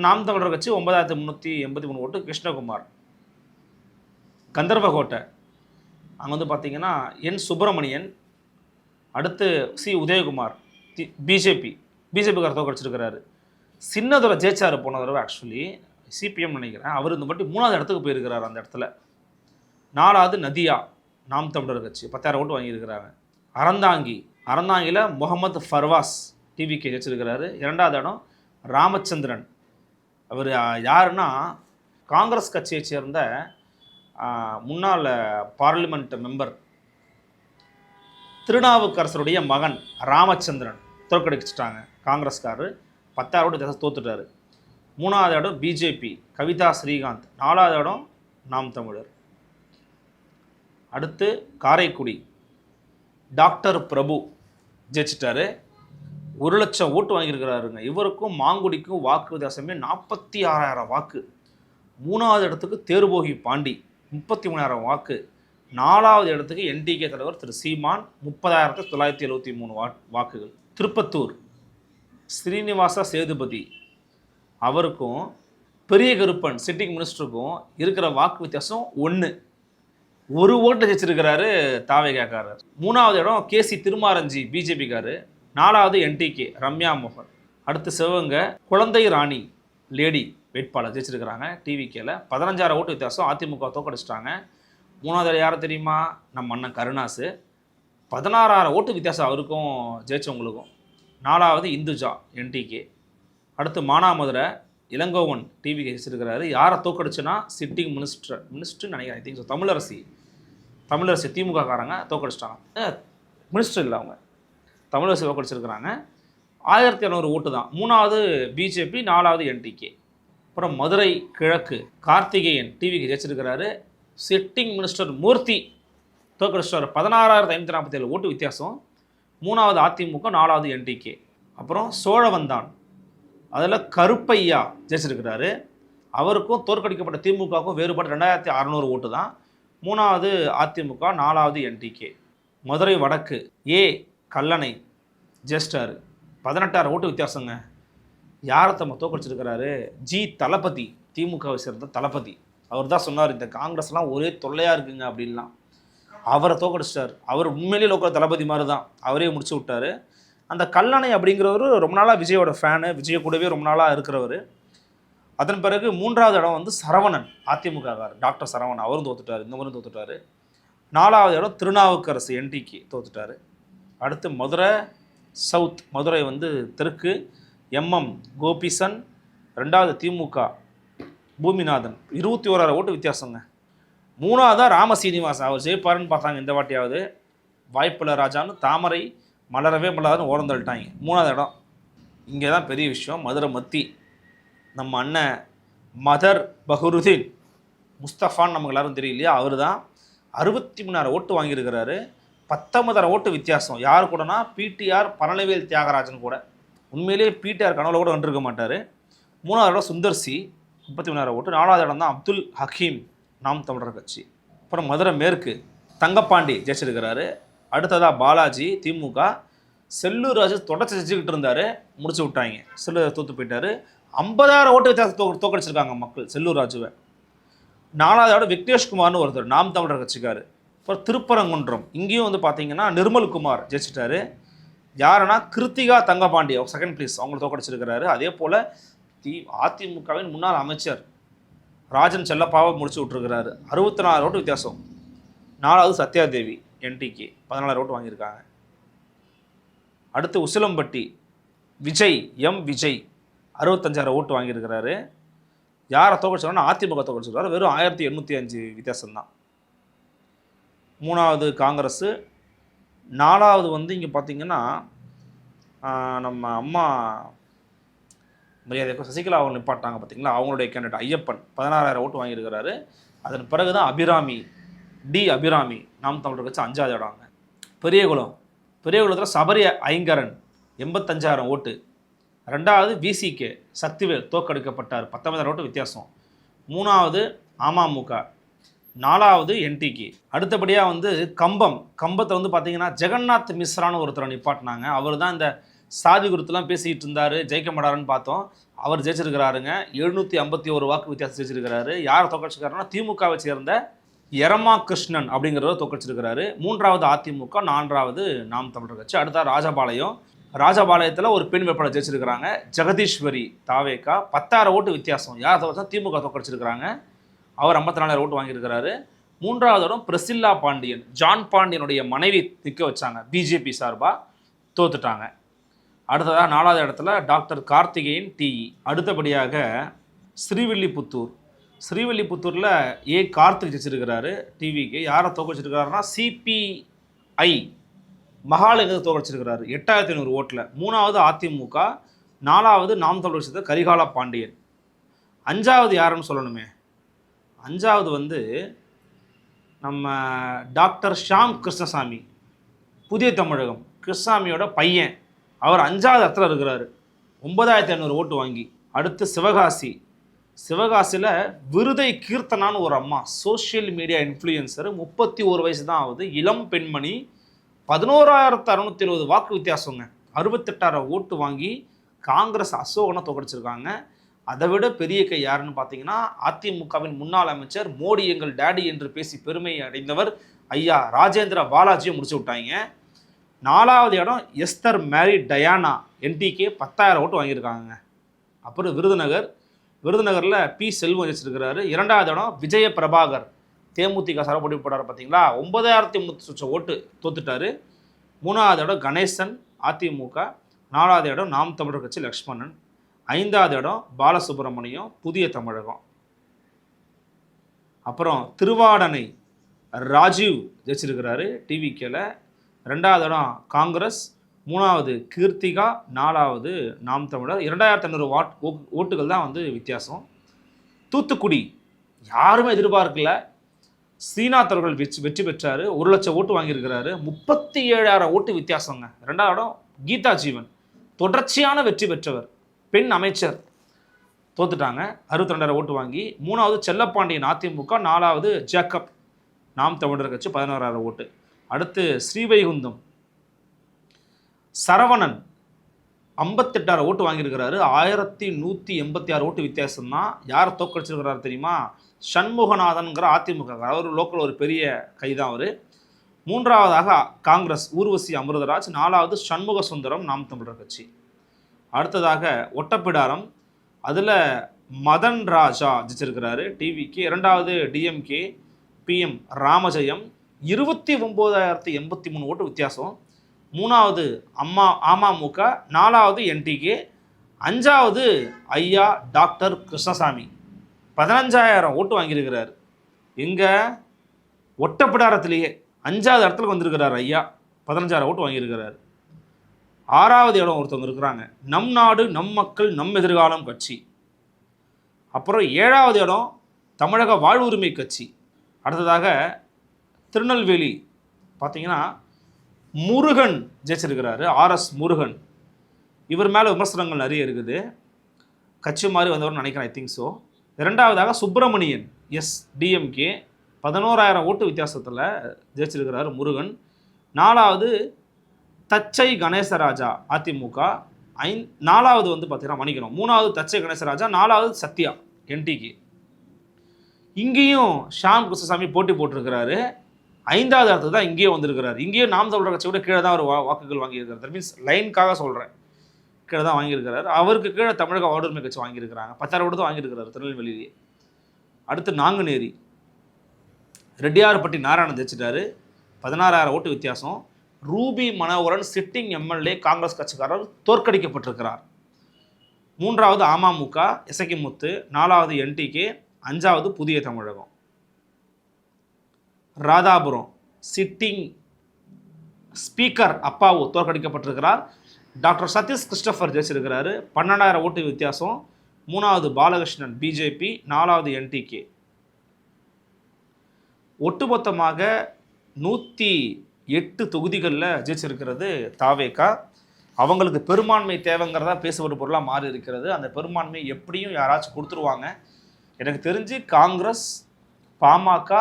நாம் தமிழர் கட்சி 9,383 ஓட்டு. கிருஷ்ணகுமார் கந்தர்வகோட்டை அங்கே வந்து பார்த்தீங்கன்னா சுப்பிரமணியன், அடுத்து உதயகுமார் பிஜேபிக்காரர் தோக்கடிச்சிருக்கிறாரு. சின்னதுரை ஜெயிச்சார் போன தடவை, ஆக்சுவலி சிபிஎம் நினைக்கிறேன். அவர் இந்த மட்டும் 3வது இடத்துக்கு போயிருக்கிறார் அந்த இடத்துல. 4வது நதியா நாம் தமிழர் கட்சி 10,000 ஓட்டு வாங்கியிருக்கிறாங்க. அறந்தாங்கியில் முகமது ஃபர்வாஸ் டிவிக்கு ஜெயிச்சிருக்கிறாரு. 2வது இடம் ராமச்சந்திரன். அவர் யாருன்னா காங்கிரஸ் கட்சியை சேர்ந்த முன்னாள் பார்லிமெண்ட் மெம்பர் திருநாவுக்கரசருடைய மகன் ராமச்சந்திரன் தோற்கடிச்சிட்டாங்க காங்கிரஸ்காரர். 10,000 ஓட்டு தோத்துட்டாரு. 3வது இடம் பிஜேபி கவிதா ஸ்ரீகாந்த். 4வது இடம் நாம் தமிழர். அடுத்து காரைக்குடி டாக்டர் பிரபு ஜெயிச்சிட்டாரு. 1,00,000 ஓட்டு வாங்கியிருக்கிறாருங்க. இவருக்கும் மாங்குடிக்கும் வாக்கு வித்தியாசமே 46,000 வாக்கு. 3வது இடத்துக்கு தேர்போகி பாண்டி 33,000 வாக்கு. 4வது இடத்துக்கு என்டிகே தலைவர் திரு சீமான் 30,973 வாக்குகள். திருப்பத்தூர் ஸ்ரீனிவாச சேதுபதி அவருக்கும் பெரிய கருப்பன் சிட்டிங் மினிஸ்டருக்கும் இருக்கிற வாக்கு வித்தியாசம் 1. ஒரு ஓட்டு ஜெயிச்சிருக்கிறாரு தாவேகாக்காரர். 3வது இடம் கேசி திருமாரஞ்சி பிஜேபிக்காரு. 4வது என்டிகே ரம்யா மோகன். அடுத்து சிவகங்கை குழந்தை ராணி லேடி வேட்பாளர் ஜெயிச்சிருக்கிறாங்க டிவிகேல. 15,000 ஓட்டு வித்தியாசம் அதிமுக தோக்கடிச்சிட்டாங்க. 3வது யாரை தெரியுமா? நம்ம அண்ணன் கருணாசு. 16,000 ஓட்டு வித்தியாசம் அவருக்கும் ஜெயிச்சவங்களுக்கும். 4வது இந்துஜா என்டிகே. அடுத்து மானாமதுரை இளங்கோவன் டிவிக்கு ஜெயிச்சிருக்கிறாரு. யாரை தோக்கடிச்சுன்னா சிட்டிங் மினிஸ்டர் நினைக்கிறேன், ஐ திங்க் ஸோ, தமிழரசி திமுக காரங்க தோக்கடிச்சிட்டாங்க. மினிஸ்டர் இல்லை, அவங்க தமிழரசி தோக்கடிச்சிருக்கிறாங்க. 1,200 ஓட்டு தான். 3வது பிஜேபி, 4வது என்டிகே. அப்புறம் மதுரை கிழக்கு கார்த்திகேயன் டிவிக்கு ஜெயிச்சிருக்கிறாரு. சிட்டிங் மினிஸ்டர் மூர்த்தி தோக்கடிச்சிட்டார். 16,547 ஓட்டு வித்தியாசம். 3வது அதிமுக, 4வது என்டிகே. அப்புறம் சோழவந்தான் அதில் கருப்பையா ஜெயிச்சிருக்கிறாரு. அவருக்கும் தோற்கடிக்கப்பட்ட திமுகவுக்கும் வேறுபாடு 2,600 ஓட்டு தான். 3வது அதிமுக, 4வது என்டிகே. மதுரை வடக்கு கல்லணை ஜெயிச்சிட்டாரு. 18,000 ஓட்டு வித்தியாசங்க. யாரை நம்ம தோக்கடிச்சிருக்கிறாரு? தளபதி, திமுகவை சேர்ந்த தளபதி. அவர் தான் சொன்னார், இந்த காங்கிரஸ்லாம் ஒரே தொல்லையாக இருக்குங்க அப்படின்லாம். அவரை தோக்கடிச்சிட்டார். அவர் உண்மையிலேயே லோக்கல் தளபதி மாதிரி தான், அவரே முடிச்சு விட்டார். அந்த கல்லணை அப்படிங்கிறவர் ரொம்ப நாளாக விஜயோட ஃபேனு, விஜய கூடவே ரொம்ப நாளாக இருக்கிறவர். அதன் பிறகு 3வது இடம் வந்து சரவணன் அதிமுககார் டாக்டர் சரவணன், அவரும் தோத்துட்டார், இந்த முறையும் தோத்துட்டார். 4வது இடம் திருநாவுக்கரசு என்டிகே தோத்துட்டார். அடுத்து மதுரை சவுத், மதுரை வந்து தெற்கு கோபிசன். 2வது திமுக பூமிநாதன், 21,000 ஓட்டு வித்தியாசங்க. 3வது ராமசீனிவாசன், அவர் ஜெயிப்பாருன்னு பார்த்தாங்க இந்த வாட்டியாவது, வாய்ப்பில்லை ராஜான்னு தாமரை மலரவே மலர்னு ஓரந்தள்ளிட்டாங்க. 3வது இடம். இங்கே தான் பெரிய விஷயம், மதுரை மத்தி. நம்ம அண்ணன் மதர் பஹருதீன் முஸ்தஃபான்னு நமக்கு எல்லாரும் தெரியலையா, அவர் தான் 63,000 ஓட்டு வாங்கியிருக்கிறாரு. 19,000 ஓட்டு வித்தியாசம். யார் கூடனா பிடிஆர் பழனிவேல் தியாகராஜன் கூட. உண்மையிலேயே பிடிஆர் கனவுல கூட வந்துருக்க மாட்டார். 3வது இடம் சுந்தர்சி 33,000 ஓட்டு. 4வது இடம் தான் அப்துல் ஹக்கீம் நாம் தமிழர் கட்சி. அப்புறம் மதுரை மேற்கு தங்கப்பாண்டி ஜெயிச்சிருக்கிறாரு. அடுத்ததாக பாலாஜி திமுக. செல்லூர் ராஜு தொடர்ச்சி செஞ்சுக்கிட்டு இருந்தார், முடிச்சு விட்டாங்க. செல்லூர் தோற்று போயிட்டார். 50,000 ஓட்டு வித்தியாசம் தோக்கடிச்சிருக்காங்க மக்கள் செல்லூர் ராஜுவை. 4வது இடம் விக்னேஷ்குமார்னு ஒருத்தர் நாம் தமிழர் கட்சிக்காரு. அப்புறம் திருப்பரங்குன்றம், இங்கேயும் வந்து பார்த்தீங்கன்னா நிர்மல்குமார் ஜெயிச்சிட்டாரு. யாருன்னா கிருத்திகா தங்கபாண்டி, அவர் செகண்ட் பிளேஸ், அவங்களை தோக்கடிச்சிருக்கிறாரு. அதே போல் அதிமுகவின் முன்னாள் அமைச்சர் ராஜன் செல்லப்பாவை முடிச்சு விட்டுருக்கிறாரு. 64 ஓட்டு வித்தியாசம். 4வது சத்யாதேவி என்டிகே 14,000 ஓட்டு வாங்கியிருக்காங்க. அடுத்து உசிலம்பட்டி விஜய் விஜய் 65,000 ஓட்டு வாங்கியிருக்கிறாரு. யாரை தோக்கடிச்சாங்கன்னா அதிமுக தோக்கடிச்சிருக்காரு. வெறும் 1,805 வித்தியாசம்தான். 3வது காங்கிரஸ். 4வது வந்து இங்கே பார்த்தீங்கன்னா நம்ம அம்மா மரியாதைக்கு சசிகலா அவங்க நிப்பாட்டாங்க பார்த்தீங்களா, அவங்களுடைய கேண்டிடேட் ஐயப்பன் 16,000 ஓட்டு வாங்கியிருக்கிறாரு. அதன் பிறகு தான் அபிராமி நாம் தமிழர் கட்சி 5வது இடங்க. பெரியகுளத்தில் சபரி ஐங்கரன் 85,000 ஓட்டு. 2வது விசிகே சக்திவேல் தோற்கடிக்கப்பட்டார், 19,000 ஓட்டு வித்தியாசம். 3வது அமமுக. 4வது என்டிகே. அடுத்தபடியாக வந்து கம்பத்தை வந்து பார்த்தீங்கன்னா ஜெகநாத் மிஸ்ரான்னு ஒருத்தரை நிப்பாட்டினாங்க. அவர் தான் இந்த சாதி குறித்துலாம் பேசிக்கிட்டு இருந்தார், ஜெயிக்க மாட்டாருன்னு பார்த்தோம். அவர் ஜெயிச்சிருக்கிறாருங்க. 751 வாக்கு வித்தியாசம் ஜெயிச்சிருக்கிறாரு. யாரை தோக்கடிச்சிருக்காருன்னா திமுகவை சேர்ந்த எரமா கிருஷ்ணன் அப்படிங்கிறத தோக்கடிச்சிருக்கிறாரு. 3வது அதிமுக, 4வது நாம் தமிழர் கட்சி. அடுத்த ராஜபாளையத்தில் ஒரு பெண் வேட்பாளர் ஜெயிச்சிருக்கிறாங்க, ஜெகதீஸ்வரி தாவேக்கா. 10,000 ஓட்டு வித்தியாசம். யார் தோக்கடிச்சா திமுக தோக்கடிச்சிருக்கிறாங்க. அவர் 54,000 ஓட்டு வாங்கியிருக்கிறாரு. 3வது இடம் பிரசில்லா பாண்டியன், ஜான் பாண்டியனுடைய மனைவி நிற்க வச்சாங்க, பிஜேபி சார்பாக தோத்துட்டாங்க. அடுத்ததாக 4வது இடத்துல டாக்டர் கார்த்திகேயன் டிஇ. அடுத்தபடியாக ஸ்ரீவில்லிபுத்தூரில் கார்த்திக் ஜெயிச்சிருக்கிறாரு டிவிக்கு. யாரை தோக்கடிச்சிருக்கிறாருன்னா சிபிஐ மகாலிங்கத்தை தோக்கடிச்சிருக்கிறாரு 8,500 ஓட்டில். 3வது அதிமுக. 4வது நாம் தமிழர் கட்சி கரிகாலா பாண்டியன். 5வது யாருன்னு சொல்லணுமே, 5வது வந்து நம்ம டாக்டர் ஷாம் கிருஷ்ணசாமி, புதிய தமிழகம் கிருஷ்ணசாமியோட பையன். அவர் 5வது இடத்துல இருக்கிறாரு, 9,500 ஓட்டு வாங்கி. அடுத்து சிவகாசியில் விருதை கீர்த்தனான்னு ஒரு அம்மா, சோஷியல் மீடியா இன்ஃப்ளூயன்சர், 31 வயசு தான் ஆகுது, இளம் பெண்மணி. 11,670 வாக்கு வித்தியாசங்க. 68,000 ஓட்டு வாங்கி காங்கிரஸ் அசோகனை தோக்கடிச்சிருக்காங்க. அதை விட பெரிய கை யாருன்னு பார்த்தீங்கன்னா அதிமுகவின் முன்னாள் அமைச்சர் மோடி எங்கள் டேடி என்று பேசி பெருமை அடைந்தவர் ஐயா ராஜேந்திர பாலாஜியை முடிச்சு விட்டாங்க. 4வது இடம் எஸ்தர் மேரி டயானா என்டிகே 10,000 ஓட்டு வாங்கியிருக்காங்க. அப்புறம் விருதுநகரில் பி செல்வம் வச்சிருக்கிறாரு. 2வது இடம் விஜய பிரபாகர் தேமுதிக சார்பாக போட்டி போட்டார் பார்த்தீங்களா, 9,300 ஓட்டு தோத்துட்டாரு. 3வது இடம் கணேசன் அதிமுக. 4வது இடம் நாம் தமிழர் கட்சி லக்ஷ்மணன். 5வது இடம் பாலசுப்ரமணியம் புதிய தமிழகம். அப்புறம் திருவாடனை ராஜீவ் ஜெயிச்சிருக்கிறாரு டிவிகேல. 2வது இடம் காங்கிரஸ். 3வது கீர்த்திகா. 4வது நாம் தமிழர். 2,500 ஓட்டுகள் தான் வந்து வித்தியாசம். தூத்துக்குடி யாருமே எதிர்பார்க்கல, ஸ்ரீநாத் அவர்கள் வெற்றி பெற்றார். 1,00,000 ஓட்டு வாங்கியிருக்கிறாரு. 37,000 ஓட்டு வித்தியாசங்க. 2வது இடம் கீதா ஜீவன் தொடர்ச்சியான வெற்றி பெற்றவர், பெண் அமைச்சர், தோத்துட்டாங்க. 62,000 ஓட்டு வாங்கி. 3வது செல்லப்பாண்டியன் அதிமுக. 4வது ஜேக்கப் நாம் தமிழர் கட்சி 11,000 ஓட்டு. அடுத்து ஸ்ரீவைகுண்டம் சரவணன் 58,000 ஓட்டு வாங்கியிருக்கிறாரு. 1,186 ஓட்டு வித்தியாசம் தான். யாரை தோக்கடிச்சிருக்கிறாரு தெரியுமா? சண்முகநாதன்கிற அதிமுக, அவர் லோக்கல் ஒரு பெரிய கைதான் அவர். 3வதாக காங்கிரஸ் ஊர்வசி அமிர்தராஜ். 4வது சண்முக சுந்தரம் நாம் தமிழர் கட்சி. அடுத்ததாக ஒட்டப்பிடாரம், அதில் மதன் ராஜா ஜெயிச்சிருக்கிறாரு டிவிக்கு. 2வது டிஎம்கே பிஎம் ராமஜெயம் 29,083 ஓட்டு வித்தியாசம். 3வது அமமுக. 4வது என்டிகே. 5வது ஐயா டாக்டர் கிருஷ்ணசாமி 15,000 ஓட்டு வாங்கியிருக்கிறார். எங்கே? ஒட்டப்பிடாரத்திலேயே 5வது இடத்துல வந்திருக்கிறார் ஐயா. 15,000 ஓட்டு வாங்கியிருக்கிறார். 6வது இடம் ஒருத்தவங்க இருக்கிறாங்க, நம் நாடு நம் மக்கள் நம் எதிர்காலம் கட்சி. அப்புறம் 7வது இடம் தமிழக வாழ்வுரிமை கட்சி. அடுத்ததாக திருநெல்வேலி பார்த்தீங்கன்னா முருகன் ஜெயிச்சிருக்கிறாரு, RS முருகன். இவர் மேலே விமர்சனங்கள் நிறைய இருக்குது, கட்சி மாதிரி வந்தவர்னு நினைக்கிறேன், ஐ திங்க் ஸோ. 2வதாக சுப்பிரமணியன் டிஎம்கே 11,000 ஓட்டு வித்தியாசத்தில் ஜெயிச்சிருக்கிறாரு முருகன். 4வது தச்சை கணேசராஜா அதிமுக. 4வது வந்து பார்த்தீங்கன்னா மணிக்கணும். 3வது தச்சை கணேசராஜா. 4வது சத்யா என்டிகே. இங்கேயும் ஷாம் கிருஷ்ணசாமி போட்டி போட்டிருக்கிறாரு. 5வது இடத்துக்கு தான் இங்கேயும் வந்திருக்கிறாரு. இங்கேயும் நாம் தமிழர் கட்சி கூட கீழே தான் ஒரு வாக்குகள் வாங்கியிருக்காரு. தட் மீன்ஸ் லைனுக்காக சொல்கிறேன், கீழே தான் வாங்கியிருக்கிறாரு. அவருக்கு கீழே தமிழக வாழ்வுரிமை கட்சி வாங்கியிருக்கிறாங்க. 10,000 ஓட்டு தான் வாங்கியிருக்கிறாரு திருநெல்வேலியிலேயே. அடுத்து நாங்குநேரி ரெட்டியார்பட்டி நாராயணன் ஜெயிச்சிட்டாரு, 16,000 ஓட்டு வித்தியாசம். ரூபி மனோகரன் சிட்டிங் எம்எல்ஏ காங்கிரஸ் கட்சிக்காரர் தோற்கடிக்கப்பட்டிருக்கிறார். 3வது அமமுக இசக்கிமுத்து. 4வது என்டிகே. 5வது புதிய தமிழகம். ராதாபுரம் சிட்டிங் ஸ்பீக்கர் அப்பாவு தோற்கடிக்கப்பட்டிருக்கிறார். டாக்டர் சதீஷ் கிறிஸ்டபர் ஜெயிச்சிருக்கிறாரு, 12,000 ஓட்டு வித்தியாசம். 3வது பாலகிருஷ்ணன் பிஜேபி. 4வது என்டிகே. ஒட்டுமொத்தமாக 108 தொகுதிகளில் ஜெயிச்சிருக்கிறது தாவேகா. அவங்களுக்கு பெரும்பான்மை தேவைங்கிறதா பேசுவது பொருளாக மாறி இருக்கிறது. அந்த பெரும்பான்மை எப்படியும் யாராச்சும் கொடுத்துருவாங்க. எனக்கு தெரிஞ்சு காங்கிரஸ், பாமக,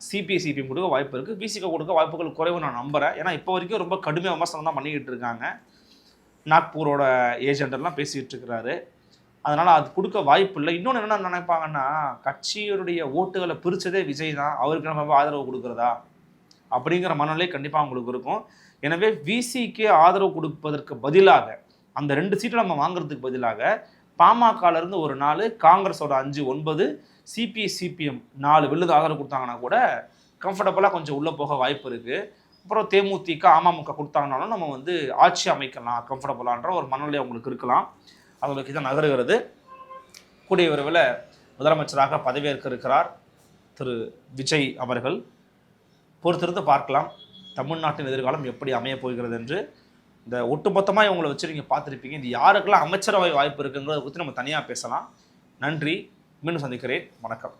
சிபிஎம் கொடுக்க வாய்ப்பு இருக்குது. பிசிக கொடுக்க வாய்ப்புகள் குறைவு நான் நம்புகிறேன். ஏன்னா இப்போ வரைக்கும் ரொம்ப கடுமையாக விமர்சனம் தான் பண்ணிக்கிட்டு இருக்காங்க. நாக்பூரோட ஏஜெண்டெல்லாம் பேசிகிட்டு இருக்கிறாரு. அதனால் அது கொடுக்க வாய்ப்பு இல்லை. இன்னொன்று என்ன நினைப்பாங்கன்னா, கட்சியுடைய ஓட்டுகளை பிரித்ததே விஜய் தான், அவருக்கு நம்ம ஆதரவு கொடுக்குறதா அப்படிங்கிற மனநிலை கண்டிப்பாக அவங்களுக்கு இருக்கும். எனவே விசிக்கு ஆதரவு கொடுப்பதற்கு பதிலாக, அந்த 2 சீட்டை நம்ம வாங்குறதுக்கு பதிலாக பாமகலேருந்து ஒரு 4, காங்கிரஸோட 5, 9, சிபிஎம் 4 விழுது ஆதரவு கொடுத்தாங்கன்னா கூட கம்ஃபர்டபுளாக கொஞ்சம் உள்ளே போக வாய்ப்பு இருக்குது. அப்புறம் தேமுதிக, அமமுக கொடுத்தாங்கனாலும் நம்ம வந்து ஆட்சி அமைக்கலாம் கம்ஃபர்டபுளான்ற ஒரு மனநிலை அவங்களுக்கு இருக்கலாம். அவங்களுக்கு இதை நகருகிறது. கூடிய விரைவில் முதலமைச்சராக பதவியேற்க இருக்கிறார் திரு விஜய் அவர்கள். பொறுத்திருந்து பார்க்கலாம் தமிழ்நாட்டின் எதிர்காலம் எப்படி அமைய போகிறது என்று. இந்த ஒட்டுமொத்தமாக இவங்களை வச்சு நீங்கள் பார்த்துருப்பீங்க. இது யாருக்கெல்லாம் அமைச்சரவை வாய்ப்பு இருக்குங்கிறத பற்றி நம்ம தனியாக பேசலாம். நன்றி, மீண்டும் சந்திக்கிறேன். வணக்கம்.